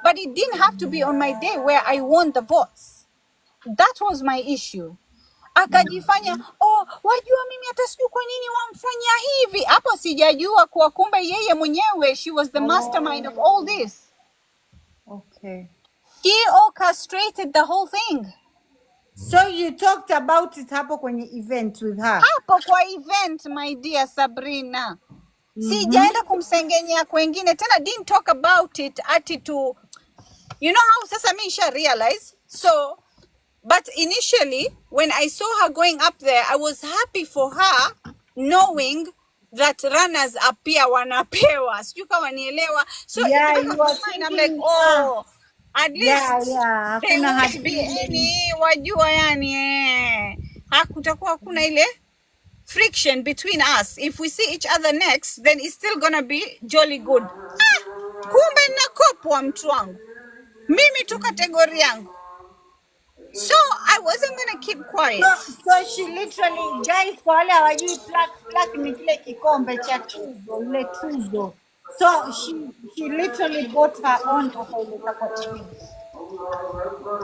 but it didn't have to be on my day where I won the votes. That was my issue. Akajifanya wajua mimi hata sijui kwa nini wamfanya hivi. Hapo sijajua kwa kumbe yeye mwenyewe, she was the mastermind of all this. Okay. He orchestrated the whole thing. So you talked about it hapo kwenye event with her? Hapo kwa event, my dear Sabrina. Sijaenda kumsengenya kwengine tena, didn't talk about it ati to, you know how sasa mi nisha realize. So but initially when I saw her going up there, I was happy for her, knowing that runners up pia wanapewa, sijui kama nielewa. So in the Yeah, back you of my are mind I'm like, thinking, oh, at least yeah, there hakuna hard won't be feelings. any, wajua yani hakutakuwa hakuna ile friction between us. If we see each other next, then it's still gonna be jolly good. Kumbe nakopwa mtu wangu, mimi tu kategori yangu. So I wasn't gonna keep quiet. So she literally, guys, kwa wale hawajui, plaque ni kile kikombe cha tuzo, ile tuzo. So she literally bought her own akaileta kwa event.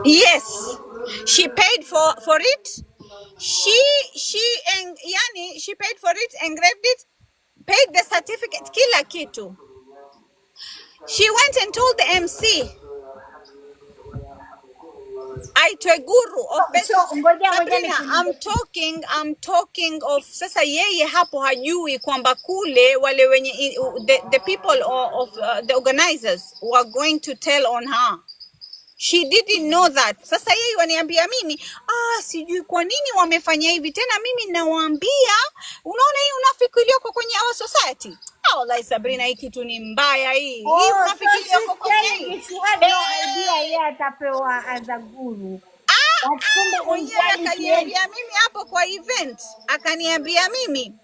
Yes, she paid for it. She paid for it, engraved it, paid the certificate, kila kitu. She went and told the MC, aitwe guru of best. So ngoja Sabrina, I'm talking of sasa, yeye hapo hajui kwamba kule wale wenye the people of the organizers were going to tell on her. She didn't know that. Sasa yeye waniambia mimi, sijui kwa nini wamefanya hivi tena. Mimi nawaambia, unaona hii unafiki iliyoko kwenye our society. Wallahi Sabrina, hii kitu ni mbaya hii. Hii unafiki iliyoko kwenye hii. She had no idea yeye atapewa as a guru. Mwenyewe akaniambia mimi hapo kwa event, akaniambia mimi,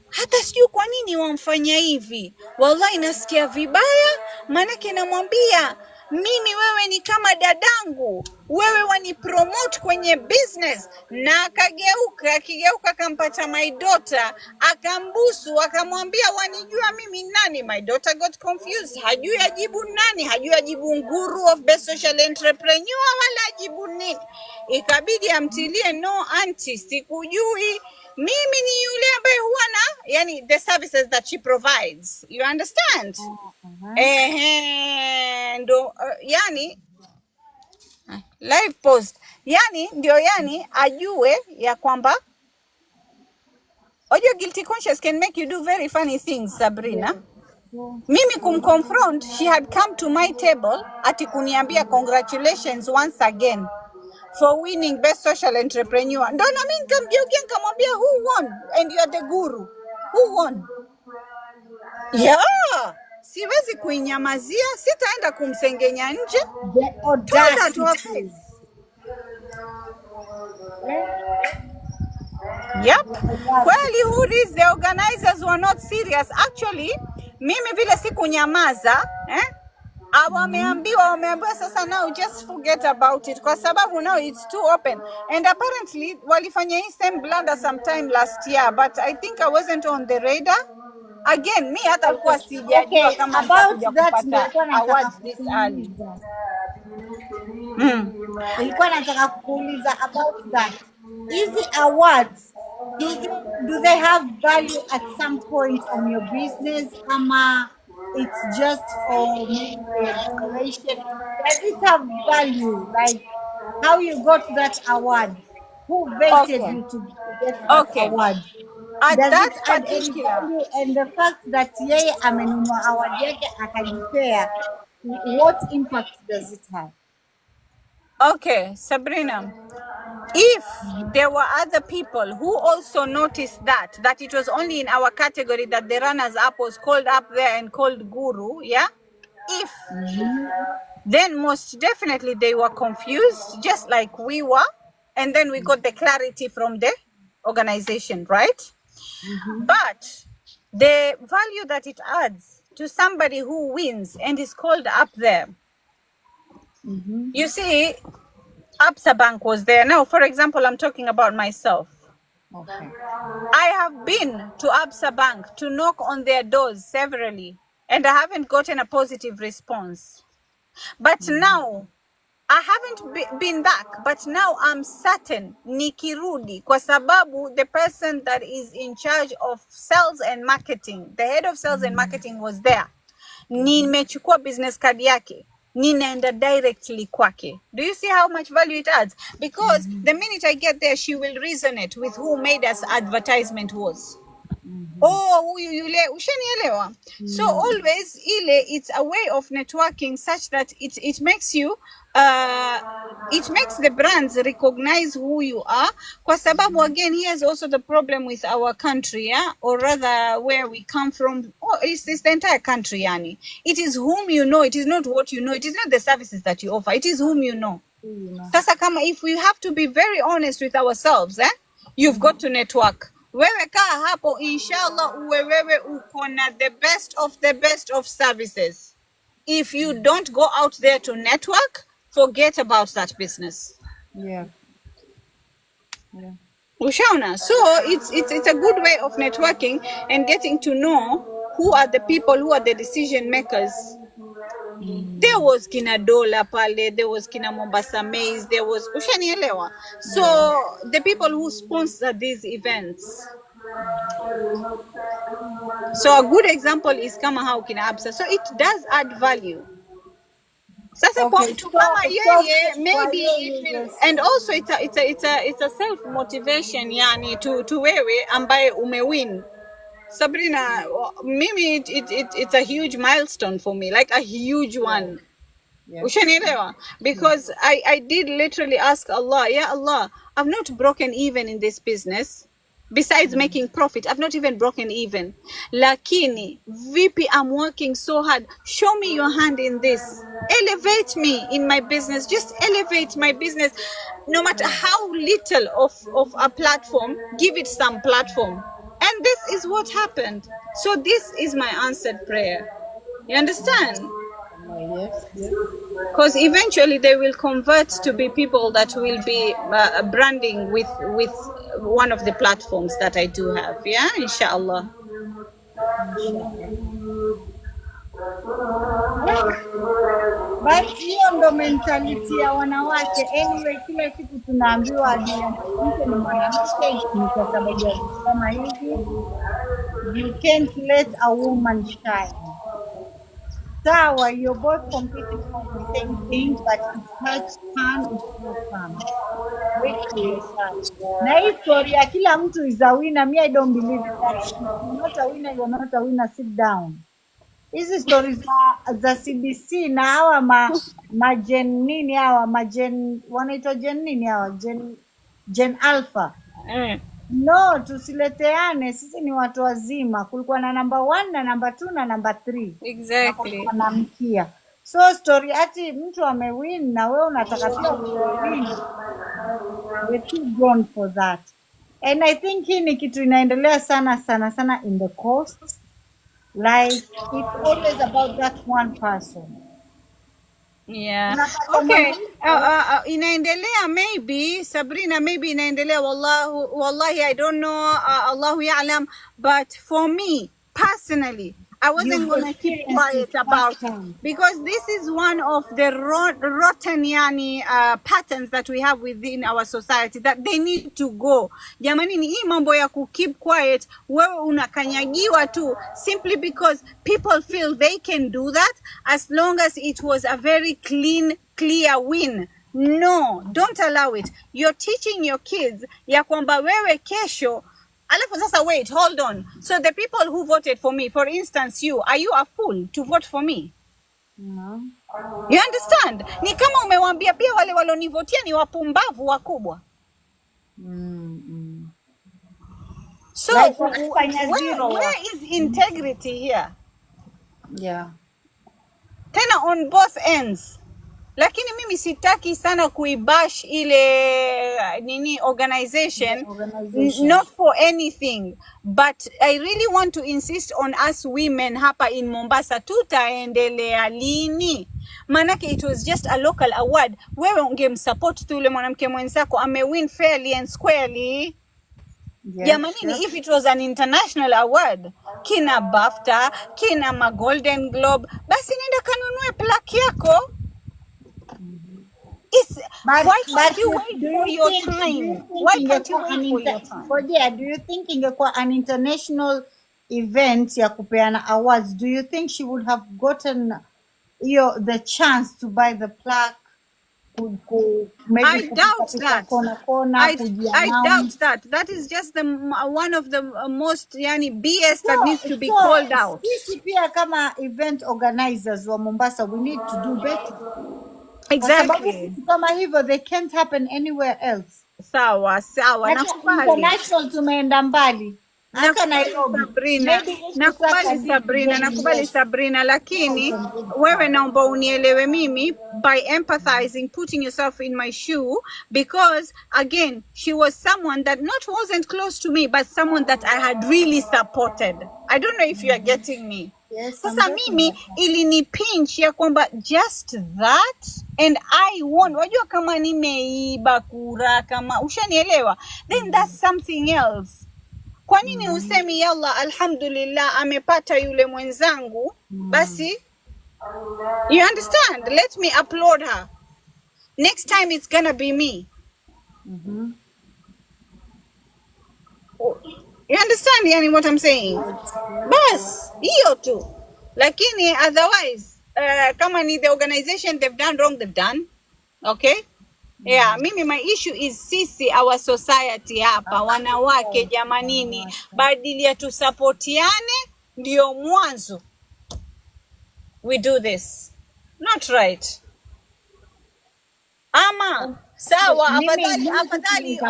hata sijui kwa nini wamfanya hivi. Wallahi nasikia vibaya, maanake namwambia mimi, wewe ni kama dadangu, wewe wani promote kwenye business. Na akigeuka akampata my daughter, akambusu, akamwambia wanijua mimi nani. My daughter got confused, hajui ajibu nani, hajui ajibu nguru of best social entrepreneur wala ajibu nini. Ikabidi amtilie, no auntie, sikujui, mimi ni yule ambaye huwa na, yani the services that she provides, you understand? Ndo yani live post, yani ndio, yani ajue ya kwamba your guilty conscience can make you do very funny things. Sabrina, mimi kumconfront, she had come to my table ati kuniambia congratulations once again for winning best social entrepreneur. Ndo na mimi nikamgeukia nikamwambia, who won? And you are the guru. Who won? Yeah, siwezi kuinyamazia, sitaenda kumsengenya nje. Yep. Kweli Hoodies, the organizers were not serious. Actually, mimi vile sikunyamaza, wameambiwa sasa, now just forget about it, kwa sababu now it's too open. And apparently walifanya hii same blunder sometime last year, but I think I wasn't on the radar. Again, mi hata kwa sijajua kama nitakuja kupata awards this early. Nilikuwa nataka kuuliza about that. Easy awards, do they have value at some point on your business? It's just for decoration. Does it have value? Like how you got that award? Who vetted you to get that award? Does it add any value? And the fact that yeye amenunua award yake akajipea, what impact does it have? Okay, Sabrina, if there were other people who also noticed that it was only in our category that the runners up was called up there and called guru, yeah? If, then most definitely they were confused, just like we were, and then we got the clarity from the organization, right? But the value that it adds to somebody who wins and is called up there, you see, Absa Bank was there. Now, for example, I'm talking about myself. Okay. I have been to Absa Bank to knock on their doors severally, and I haven't gotten a positive response. But now, I haven't been back, but now I'm certain nikirudi, kwa sababu the person that is in charge of sales and marketing, the head of sales and marketing was there. Nimechukua business card yake, ninaenda directly kwake. Do you see how much value it adds? Because the minute I get there, she will resonate with who Meidas advertisement was. oh huyu yule, ushanielewa? So always ile, it's a way of networking such that it makes you it makes the brands recognize who you are, kwa sababu again here's also the problem with our country, yeah, or rather where we come from. Oh, it's the entire country, yani. It is whom you know, it is not what you know, it is not the services that you offer, it is whom you know. Sasa kama if we have to be very honest with ourselves, you've got to network. Wewe kaa hapo, inshallah uwe wewe uko na the best of services. If you don't go out there to network, forget about that business. Yeah. Ushaona? So it's a good way of networking and getting to know who are the people, who are the decision makers. There was kina Dola pale, there was kina Mombasa Maize, there was, ushanielewa? So the people who sponsor these events. So a good example is kama how kina Absa. So it does add value. Sasa Okay, to kama yeye, maybe it will, and also it's a self motivation, yani to wewe ambaye umewin. Sabrina, mimi it's a huge milestone for me, like a huge one. Yeah. Ushanielewa? Because I did literally ask Allah, ya Allah, I've not broken even in this business. Besides making profit, I've not even broken even. Lakini, vipi, I'm working so hard. Show me your hand in this. Elevate me in my business. Just elevate my business. No matter how little of a platform, give it some platform. And this is what happened. So this is my answered prayer. You understand? Yes. Because eventually they will convert to be people that will be branding with one of the platforms that I do have. Yeah, inshallah. But hiyo ndo mentality ya wanawake. Anyway, kila siku tunaambiwa adui ya mwanamke ni mwanamke, ni kwa sababu ya vitu kama hivi. You can't let a woman shine. Sawa, you're both competing for the same thing, but it's not fun, it's not fun. Wait for your turn. Na hii story ya kila mtu is a winner, me I don't believe in that. If you're not a winner, you're not a winner, sit down. Hizi stories za CBC na hawa majen nini hawa majen wanaitwa gen nini hawa gen alpha. No, tusileteane, sisi ni watu wazima. Kulikuwa na number 1 na number 2 na number 3. Exactly. Wanamkia. So story ati mtu amewin na wewe unataka pia kuwin. We're too grown for that. And I think hii ni kitu inaendelea sana in the coast. Like it's always about that one person. Yeah. Okay. Inaendelea maybe, Sabrina, maybe inaendelea, wallahi I don't know, Allahu ya'lam, but for me personally, I wasn't going to keep quiet about it because this is one of the rotten patterns that we have within our society that they need to go. Jamani, ni hii mambo ya ku keep quiet, wewe unakanyagiwa tu simply because people feel they can do that as long as it was a very clear win. No, don't allow it. You're teaching your kids ya kwamba wewe kesho. Alafu sasa, wait, hold on. So the people who voted for me, for instance, are you a fool to vote for me? No. You understand? Ni kama umewambia pia wale walonivotia ni wapumbavu wakubwa. So like, where is integrity here? Yeah. Tena on both ends. Lakini mimi sitaki sana kuibash ile nini organization, not for anything, but I really want to insist on us women hapa in Mombasa, tutaendelea lini? Manake it was just a local award. Wewe ungemsupport tu yule mwanamke mwenzako amewin fairly and squarely. Jamanini, if it was an international award, kina BAFTA, kina ma Golden Globe, basi nenda kanunue plaque yako. Why can't you wait for your time? Why can't you wait for your time? Do you think ingekuwa an international event ya kupeana awards, do you think she would have gotten the chance to buy the plaque maybe I doubt kupita that. kona I doubt kujiannounce. that. That is just the one of the most BS that needs to be So called out. sisi pia kama event organizers wa Mombasa, we need to do better. Kwa sababu Exactly. vitu kama hivyo, they can't happen anywhere else. Sawa, Hata nakubali. international tumeenda mbali. Hata Nairobi. Sabrina, nakubali Sabrina, lakini wewe naomba unielewe mimi by empathizing, putting yourself in my shoe, because again, she was someone that wasn't close to me, but someone that I had really supported. I don't know if you are getting me. Yes, sasa mimi ilini pinch ya kwamba just that and I won. Wajua kama nimeiba kura, kama ushanielewa, then that's something else. Kwa nini usemi yalla alhamdulillah amepata yule mwenzangu, basi you understand, let me applaud her, next time it's gonna be me. You understand yani what I'm saying? Bas hiyo tu, lakini otherwise kama ni the organization they've done wrong, they've done okay. Yeah, mimi my issue is sisi, our society hapa wanawake jamanini, badili ya tusapotiane ndio mwanzo we do this, not right. Ama sawa, afadhali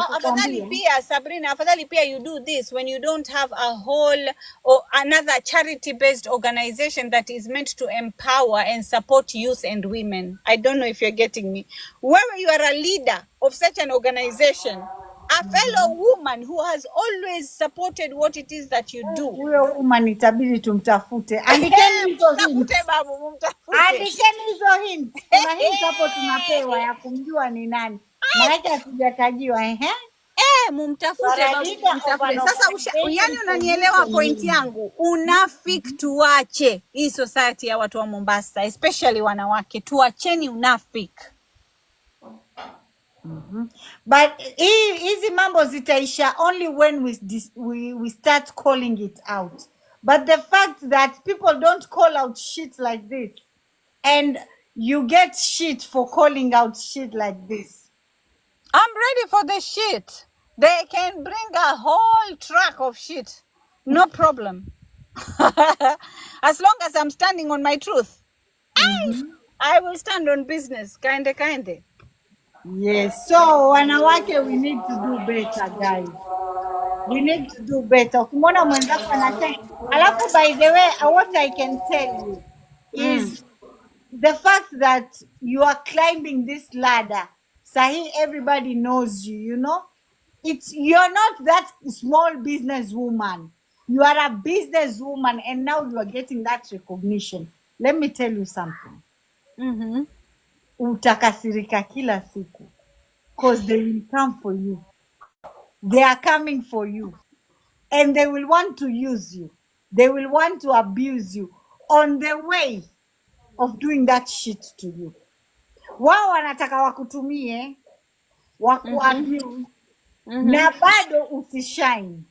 pia Sabrina, afadhali pia you do this when you don't have a whole or another charity based organization that is meant to empower and support youth and women. I don't know if you're getting me. Where you are a leader of such an organization, a fellow woman who has always supported what it is that you do. Huyo woman itabidi tumtafute. Andikeni hizo hints. Andikeni hizo hints. Kuna hints hapo tunapewa ya kumjua ni nani. Maana hatujatajiwa Mumtafute babu. Sasa yani unanielewa point yangu. Unafiki tuache. Hii society ya watu wa Mombasa, especially wanawake, tuacheni unafiki. But hizi mambo zitaisha only when we start calling it out. But the fact that people don't call out shit like this, and you get shit for calling out shit like this. I'm ready for the shit. They can bring a whole truck of shit. No problem. As long as I'm standing on my truth. I will stand on business. Kinde. Yes. So wanawake, we need to do better, guys. We need to do better. Ukimwona mwenzako anataka. Alafu, by the way, what I can tell you is the fact that you are climbing this ladder. Sahi, everybody knows you, you know. You're not that small business woman. You are a business woman, and now you are getting that recognition. Let me tell you something. Utakasirika kila siku, because they will come for you. They are coming for you, and they will want to use you. They will want to abuse you on the way of doing that shit to you. Wao wanataka wakutumie, wakuabuse, na bado usishine.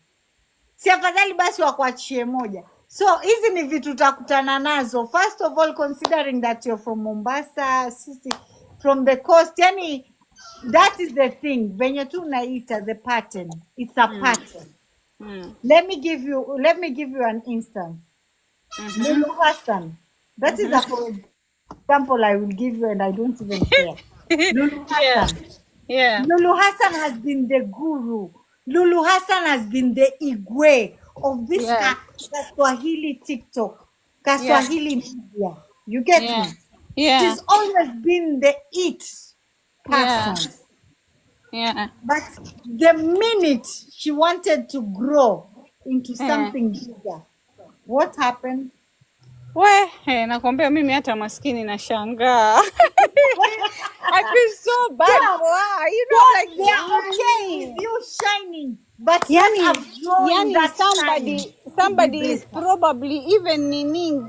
Si afadhali basi wakuachie moja. So hizi ni vitu utakutana nazo. First of all, considering that you're from Mombasa, sisi from the coast, yani that is the thing. Venye tu naita the pattern. It's a pattern. Let me give you an instance. Lulu Hassan. That is a for example I will give you, and I don't even care. Lulu Hassan. Yeah. Lulu Hassan has been the guru. Lulu Hassan has been the Igwe of this Kaswahili TikTok, Kaswahili media. You get me? Yeah. She's always been the it person. Yeah. But the minute she wanted to grow into something bigger, what happened? Nakwambia mimi hata maskini na shangaa. I feel so bad for her. You know, like they're okay with you shining, but somebody is probably even meaning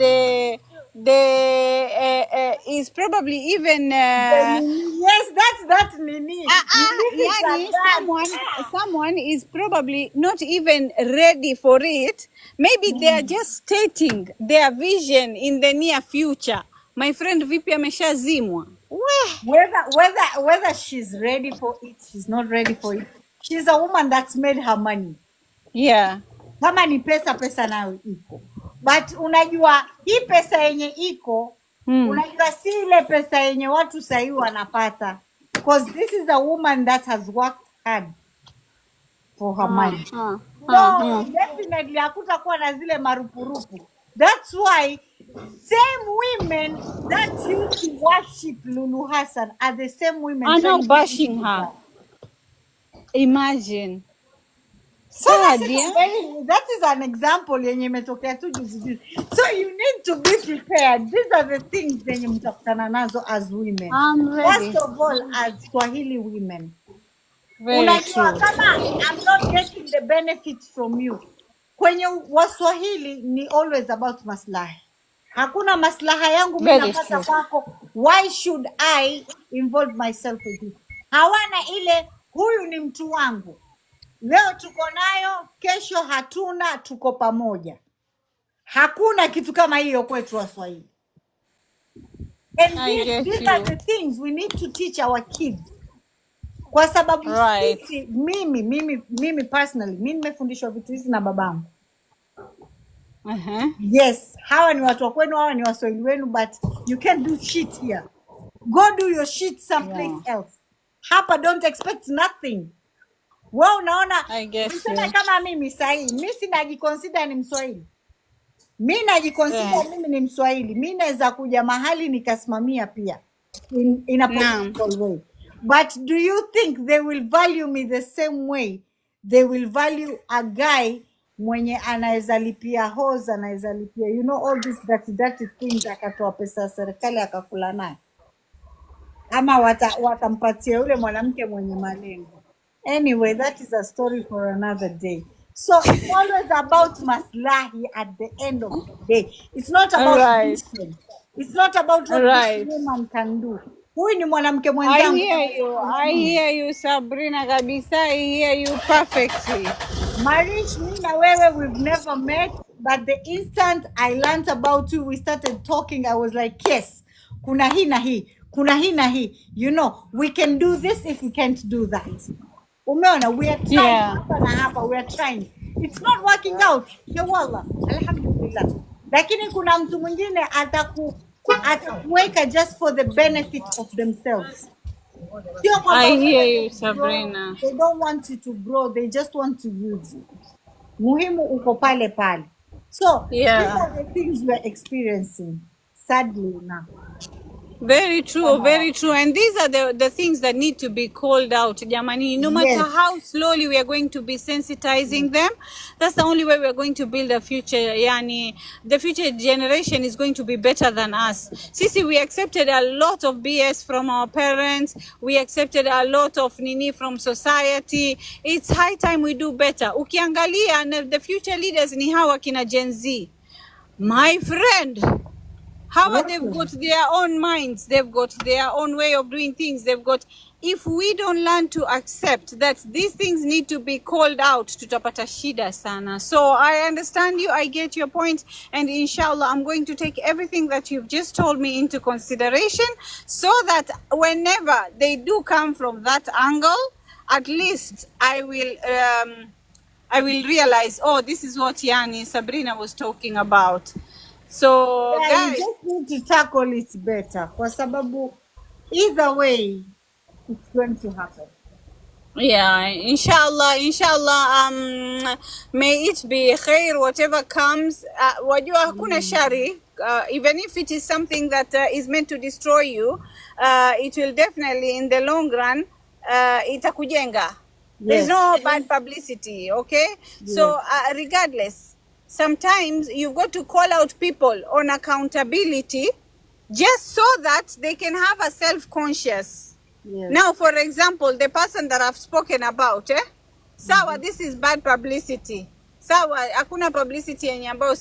is probably even yes, that's Nini. Someone is probably not even ready for it. Maybe they are just stating their vision in the near future. My friend vipi ameshazimwa. Weh. Whether she's ready for it, she's not ready for it. She's a woman that's made her money. Yeah. Kama ni pesa nayo iko, but unajua hii pesa yenye iko, unajua si ile pesa yenye watu sahi wanapata, because this is a woman that has worked hard for her money. So definitely hakutakuwa na zile marupurupu. That's why same women that used to worship Lulu Hassan are the same women are now trying to bashing her. Imagine. So Sad, that is an example yenye imetokea tu juzi juzi. So you need to be prepared. These are the things zenye mtakutana nazo as women. I'm ready. First of all, as Swahili women. Very true. Kama I'm not getting the benefits from you. Kwenye Waswahili ni always about maslahi. Hakuna maslaha yangu mimi napata kwako. Why should I involve myself with you? Hawana ile huyu ni mtu wangu. Leo tuko nayo, kesho hatuna, tuko pamoja. Hakuna kitu kama hiyo kwetu Waswahili. And these are the things we need to teach our kids. Kwa sababu sisi, mimi personally, mimi nimefundishwa vitu hizi na babangu. Yes, hawa ni watu wa kwenu, hawa ni Waswahili wenu, but you can't do shit here. Go do your shit someplace else. Hapa don't expect nothing. Wewe unaona kama mimi sahi, mimi sinajiconsider ni Mswahili. Mimi najiconsider mimi ni Mswahili. Mimi naweza kuja mahali nikasimamia pia in a political way. But do you think they will value me the same way they will value a guy mwenye anaweza lipia hose, anaweza lipia, you know, all these dirty things, akatoa pesa serikali akakula naye? Ama watampatia yule mwanamke mwenye malengo? Anyway, that is a story for another day. So it's always about maslahi at the end of the day. It's not about vision. It's not about what this woman can do. Huyu ni mwanamke mwenzangu. I hear you Sabrina kabisa. I hear you perfectly. Marish, me na wewe, we've never met, but the instant I learned about you, we started talking, I was like, yes, kuna hii na hii, kuna hii na hii. You know, we can do this if we can't do that. Umeona, we are trying, we are trying. It's not working out. Ya wallah, alhamdulillah. Lakini kuna mtu mwingine atakuweka just for the benefit of themselves. I hear you, Sabrina. They don't want you to grow. They just want to use you. Muhimu uko pale pale. So, these are the things we're experiencing, sadly enough. Very true, very true. And these are the things that need to be called out, Jamani. No matter how slowly we are going to be sensitizing them, that's the only way we are going to build a future. Yani, the future generation is going to be better than us. Sisi, we accepted a lot of BS from our parents. We accepted a lot of nini from society. It's high time we do better. Ukiangalia, and the future leaders ni hawa kina Gen Z. My friend, how they've got their own minds, they've got their own way of doing things, if we don't learn to accept that these things need to be called out, tutapata shida sana. So I understand you, I get your point, and inshallah I'm going to take everything that you've just told me into consideration, so that whenever they do come from that angle, at least I will realize, oh, this is what Sabrina was talking about. So guys, you just need to tackle it better, kwa sababu either way it's going to happen. Yeah, inshallah, may it be khair, whatever comes. Wajua hakuna shari, even if it is something that is meant to destroy you, it will definitely in the long run itakujenga. There's no bad publicity, okay? So regardless, sometimes you've got to call out people on accountability just so that they can have a self-conscious. Now, for example, the person that I've spoken about, sawa, this is bad publicity. Sawa, hakuna publicity yenye ambayo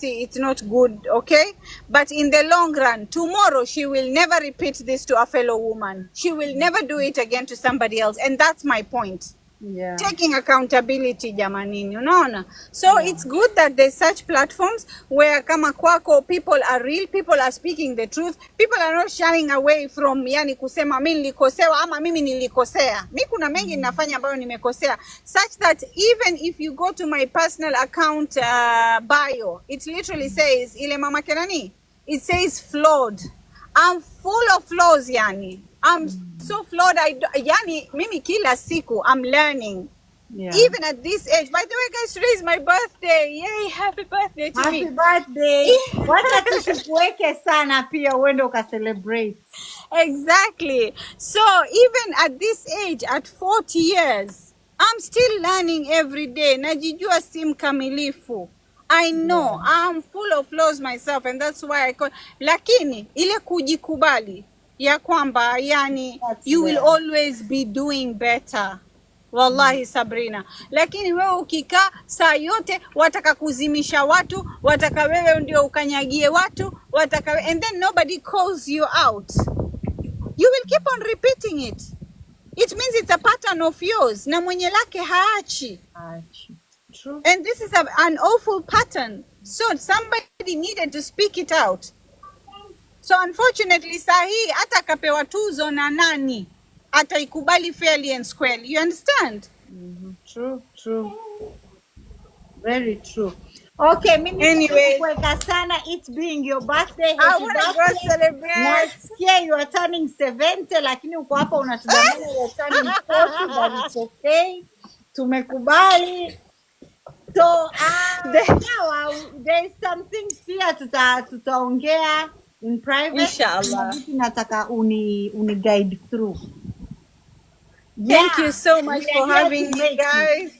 it's not good, okay? But in the long run, tomorrow she will never repeat this to a fellow woman. She will never do it again to somebody else. And that's my point. Yeah. taking accountability jamanini, unaona? So it's good that there's such platforms where kama kwako people are real, people are speaking the truth, people are not shying away from yani kusema mimi nilikosewa ama mimi nilikosea. Mimi kuna mengi ninafanya ambayo nimekosea, such that even if you go to my personal account bio, it literally says ile mama kenani, it says flawed. I'm full of flaws yani. I'm so flawed. Yani mimi kila siku I'm learning. Yeah. Even at this age. By the way, guys, today is my birthday. Yay, happy birthday to me. Happy birthday. Wacha tusikuweke sana pia uende ukacelebrate. Exactly. So even at this age, at 40 years, I'm still learning every day. Najijua si mkamilifu. I know. Yeah. I'm full of flaws myself, and that's why I call. Lakini ile kujikubali ya kwamba yani you will always be doing better. Wallahi Sabrina. Lakini wewe ukikaa saa yote wataka kuzimisha watu, wataka wewe ndio ukanyagie watu, wataka and then nobody calls you out. You will keep on repeating it. It means it's a pattern of yours. Na mwenye lake haachi. True. And this is an awful pattern. So somebody needed to speak it out. So unfortunately sahi hata kapewa tuzo na nani ataikubali fairly and squarely. You understand? True. Very true. Okay, anyway, sana, it being your birthday. I want to go celebrate. Nasikia you are turning 70 lakini uko hapa unatudanganya you are turning 40, but it's okay. Tumekubali. So there is something pia tutaongea in private. Inshallah. Nataka uni guide through. Thank you so much for having me, guys.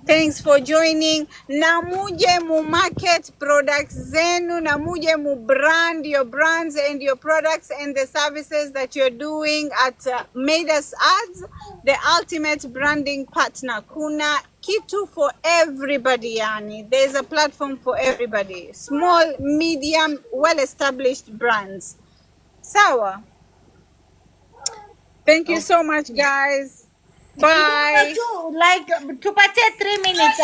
Thanks for joining. Na muje mu market products zenu, na muje mu brand your brands and your products and the services that you're doing at Meidas Ads, the ultimate branding partner. Kuna kitu for everybody yani. There's a platform for everybody. Small, medium, well-established brands. Sawa. Thank you so much, guys. Bye. Like, tupate 3 minutes.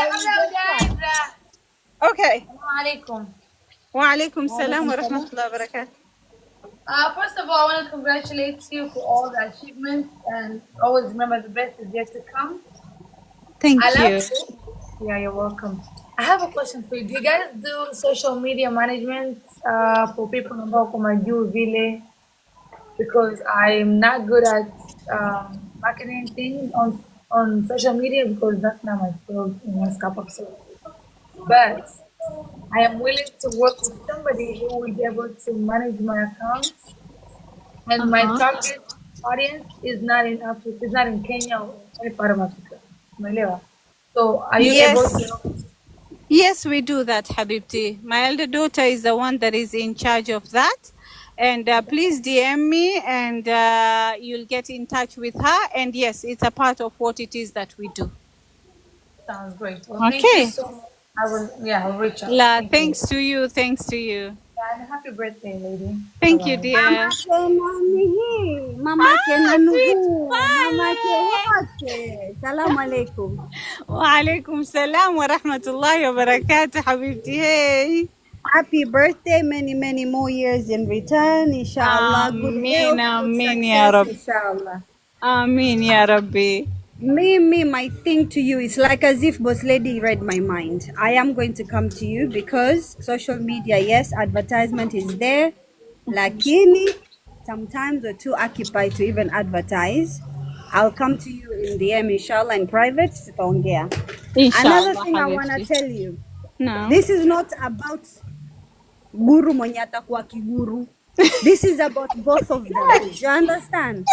Okay. Wa alaikum salam wa rahmatullahi wa barakatuh. First of all, I want to congratulate you for all the achievements, and always remember the best is yet to come. Thank you. Yeah, you're welcome. I have a question for you. Do you guys do social media management for people ambao kumajuu vile? Because I'm not good at marketing things on social media because that's not my field in my scope of service. But I am willing to work with somebody who will be able to manage my accounts. And my target audience is not in Africa, it's not in Kenya or any part of Africa. So are you able to? Yes, we do that, Habibti. My elder daughter is the one that is in charge of that. And please DM me and you'll get in touch with her. And yes, it's a part of what it is that we do. Sounds great. Well, okay. Thank you so much. I'll reach out. Thanks to you. And happy birthday, lady. Thank you, dear. Mama Kenanuhu. Mama Kenanuhu. Salaam alaikum. Wa alaikum salam wa rahmatullahi wa barakatuh, Habibti. Hey. Happy birthday, many more years in return, inshallah. Ameen, ameen, ya Rabbi. Inshallah. Ameen, ya Rabbi. Me, my thing to you is like as if Boss Lady read my mind. I am going to come to you because social media, yes, advertisement is there. Lakini, sometimes we're too occupied to even advertise. I'll come to you in DM, inshallah, in private. Another thing I want to tell you. No. This is not about guru mwenye atakuwa kiguru. This is about both of them. Do you understand?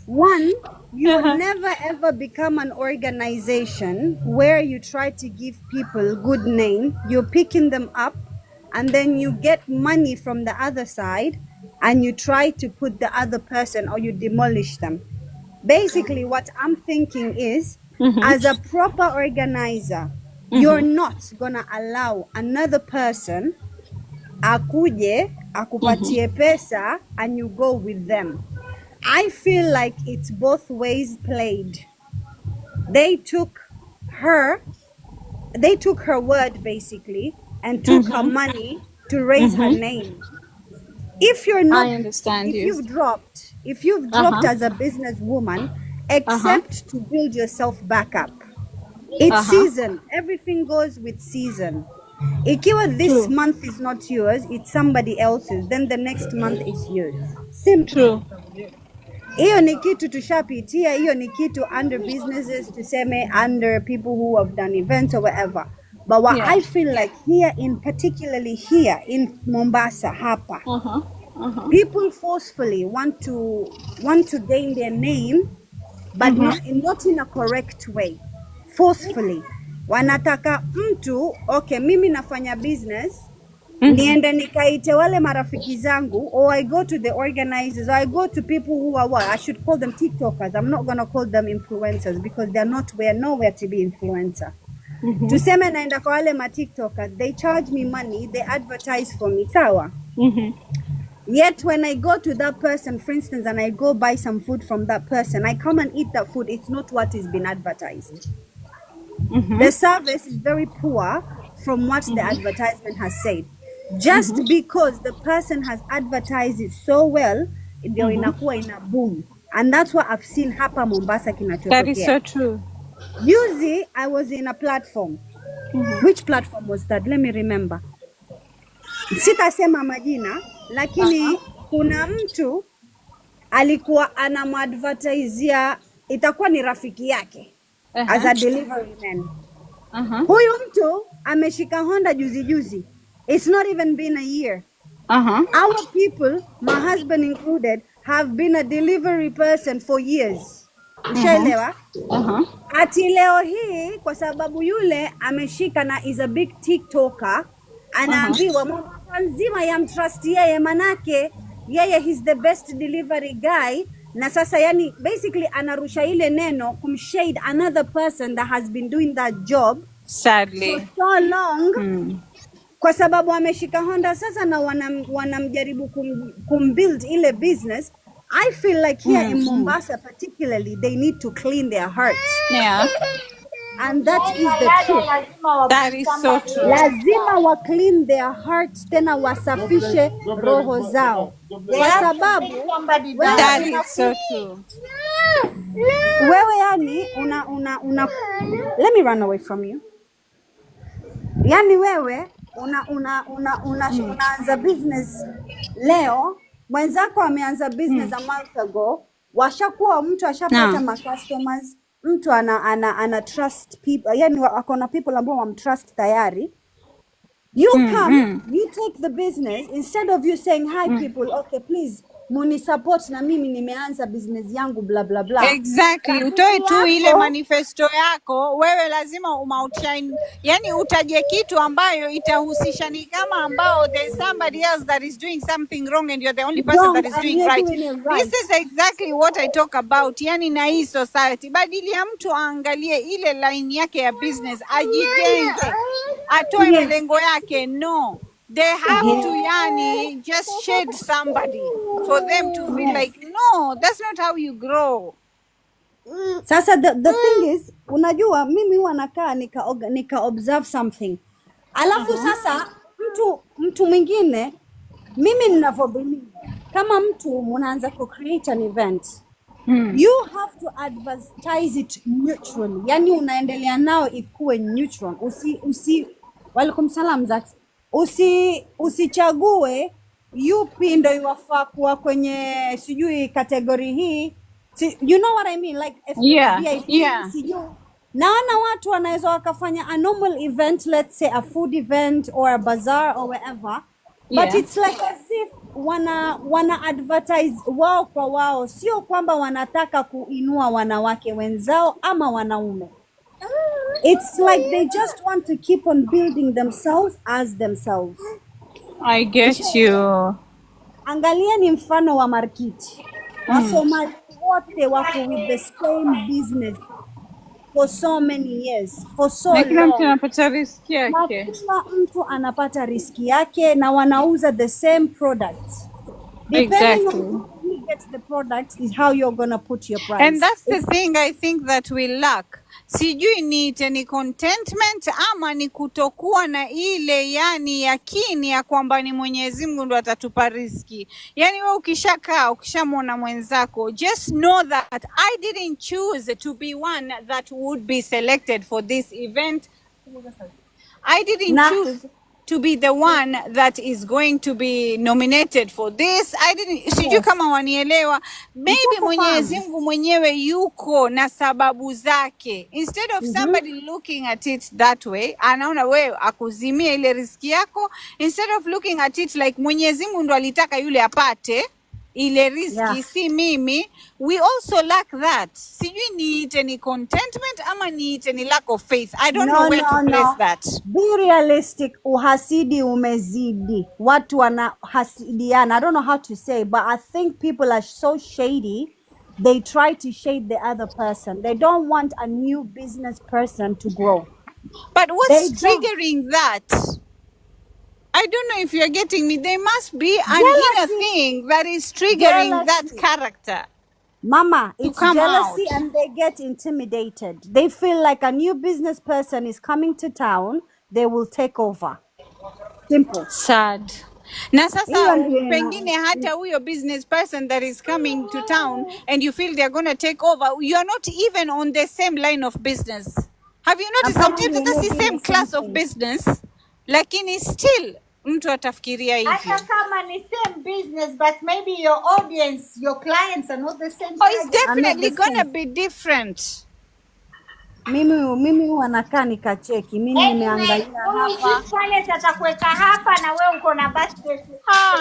One, you will never ever become an organization where you try to give people good name. You're picking them up and then you get money from the other side and you try to put the other person or you demolish them. Basically, what I'm thinking is, as a proper organizer, you're not gonna allow another person akuje akupatie pesa and you go with them. I feel like it's both ways played. they took her word basically and took her money to raise her name. If you're not, I understand if you. you've dropped as a businesswoman, accept to build yourself back up. It's season. Everything goes with season. Ikiwa this True. month is not yours, it's somebody else's, then the next month is yours. Simple. True. Hiyo ni kitu tushapitia, hiyo ni kitu under businesses, tuseme under people who have done events or whatever. But what Yeah. I feel like here in particularly here in Mombasa hapa, people forcefully want to gain their name, but not in a correct way. Forcefully wanataka mtu, okay, mimi nafanya business, niende nikaite wale marafiki zangu, or I go to the organizers, or I go to people who are what I should call them TikTokers. I'm not gonna call them influencers because we're nowhere to be influencer. Tuseme naenda kwa wale ma TikTokers, they charge me money, they advertise for me, sawa. Yet when I go to that person, for instance, and I go buy some food from that person, I come and eat that food, it's not what is being advertised. The service is very poor from what the advertisement has said. Just because the person has advertised it so well, ndio inakuwa ina boom. And that's what I've seen hapa Mombasa kinachotokea. That is so true. Usually I was in a platform. Which platform was that? Let me remember. Sitasema majina, lakini kuna mtu alikuwa anamadvertisia, itakuwa ni rafiki yake as a delivery man. Huyu mtu ameshika Honda juzi. It's not even been a year. Our people, my husband included, have been a delivery person for years. Ushaelewa? Ati leo hii kwa sababu yule ameshika na is a big TikToker, anaambiwa Mombasa nzima ya mtrust yeye, manake yeye he's the best delivery guy, na sasa yani basically anarusha ile neno kumshade another person that has been doing that job Sadly. for so long. Kwa sababu ameshika Honda sasa na wanamjaribu kumbuild ile business. I feel like here in Mombasa particularly, they need to clean their hearts. Yeah. And that is the truth. That is so true. Lazima wa clean their hearts, tena wasafishe roho zao. Kwa sababu That is so true. wewe yani let me run away from you. Yani wewe unaanza business leo, mwenzako ameanza business a month ago, washakuwa mtu ashapata ma customers, mtu ana trust people, yani akona people ambao wamtrust tayari. You come, you take the business, instead of you saying hi people, okay please muni support na mimi nimeanza business yangu bla bla bla. Exactly. Utoe tu ile manifesto yako, wewe lazima umoutshine, yani utaje kitu ambayo itahusisha ni kama ambao there's somebody else that is doing something wrong and you're the only person that is doing right. This is exactly what I talk about. Yani na hii society, badili ya mtu aangalie ile line yake ya business, ajijenge, atoe malengo yake. No, they have to yani just shade somebody for them to feel like, no, that's not how you grow. Sasa the thing is, unajua mimi huwa nakaa nika observe something, alafu sasa mtu mwingine, mimi ninavyoamini, kama mtu mnaanza ku create an event, you have to advertise it neutrally, yani unaendelea nao ikuwe neutral. Walaikum salam Zaki. Usichague yupi ndio iwafaa kuwa kwenye sijui category hii. You know what I mean? Like Yeah. Sijui. Naona watu wanaweza wakafanya a normal event, let's say a food event or a bazaar or whatever. But it's like as if wana advertise wao kwa wao, sio kwamba wanataka kuinua wanawake wenzao ama wanaume. It's like they just want to keep on building themselves as themselves. I get you. Angalieni mfano wa markiti. Wasomali wote wako with the same business for so many years, for so long. Kila mtu anapata riski yake. Kila mtu anapata riski yake na wanauza the same products. Depending on who gets the product is how you're going to put your price. And that's the thing I think that we lack. sijui niite ni contentment ama ni kutokuwa na ile yani yakini ya kwamba ni Mwenyezi Mungu ndo atatupa riziki. Yani wewe ukishakaa ukishamwona mwenzako, just know that I didn't choose to be one that would be selected for this event. I didn't choose to be the one that is going to be nominated for this. I didn't, sijui kama wanielewa. Maybe Mwenyezi Mungu mwenyewe yuko na sababu zake. Instead of somebody looking at it that way, anaona wewe akuzimia ile riski yako, instead of looking at it like Mwenyezi Mungu ndo alitaka yule apate ile riski, si mimi. We also lack that. Sijui niite ni contentment ama niite ni lack of faith. I don't know where to place that. Be realistic. Uhasidi umezidi. Watu wanahasidiana. I don't know how to say, but I think people are so shady. They try to shade the other person. They don't want a new business person to grow. But what's triggering that? I don't know if you're getting me. There must be an inner thing that is triggering that character. Mama, it's jealousy and they get intimidated. They feel like a new business person is coming to town, they will take over. Simple. Sad. Na sasa pengine hata huyo business person that is coming to town and you feel they're going to take over, you're not even on the same line of business. Have you noticed sometimes that's the same class of business? Lakini still mtu atafikiria hivyo. Hata kama ni same business, but maybe your audience, your clients are not the same. Oh, it's definitely gonna be different. Mimi wanakaa nikacheki. Mimi nimeangalia hapa. Pale tatakuweka hapa na wewe uko na basket.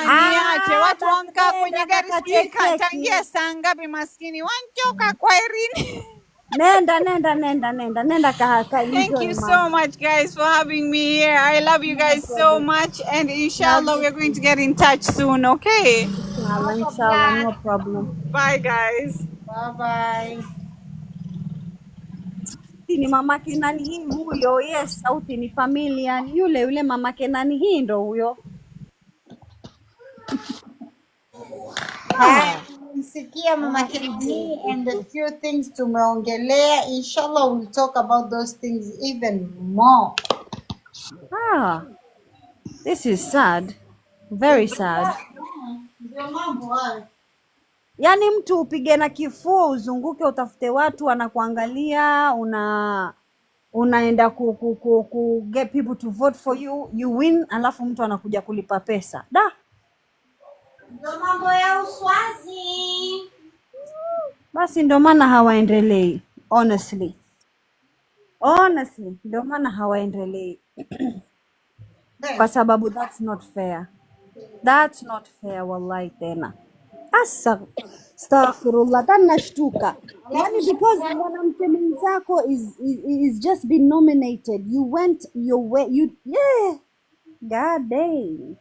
Niache watu wanka kwenye gari sijui katangia saa ngapi maskini. Wanchoka kwa Erin. Nenda kahaka. Thank you so much guys for having me here. I love you guys so much and inshallah we're going to get in touch soon, okay? Inshallah, no problem. Bye guys. Bye. Ni mamake nani hii huyo? Yes, sauti ni familia. Yule mamake nani hii ndo huyo. Msikia mama Kini and the few things tumeongelea. Inshallah we'll talk about those things even more. This is sad. Very sad. Ndio mambo hayo. Yaani mtu upige na kifua uzunguke utafute watu wanakuangalia, unaenda ku get people to vote for you, you win, alafu mtu anakuja kulipa pesa. Ndio mambo ya uswazi. Basi ndio maana hawaendelei. Honestly ndio maana hawaendelei. Kwa sababu that's not fair. That's not fair wallahi tena. Astaghfirullah, nashtuka. Yani because mwanamke mwenzako is just been nominated. You went your way. God dang.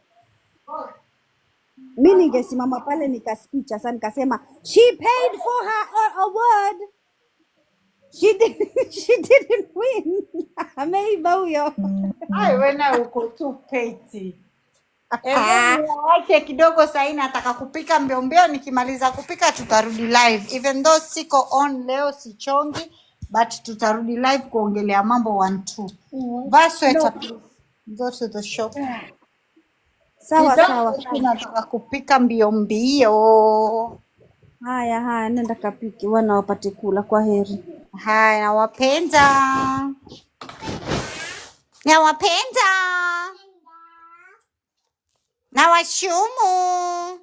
Mimi ningesimama pale nikaspeech sasa nikasema she paid for her award. She didn't win. Ameiba huyo. Wewe uko too petty. Ache kidogo sasa nataka kupika mbio nikimaliza kupika tutarudi live. Even though siko on leo sichongi but tutarudi live kuongelea mambo 1-2. Basweta go to the shop. Sawa. Nataka kupika mbio. Haya, nenda kapiki wana wapate kula. Kwa heri. Haya, nawapenda. Nawashumu.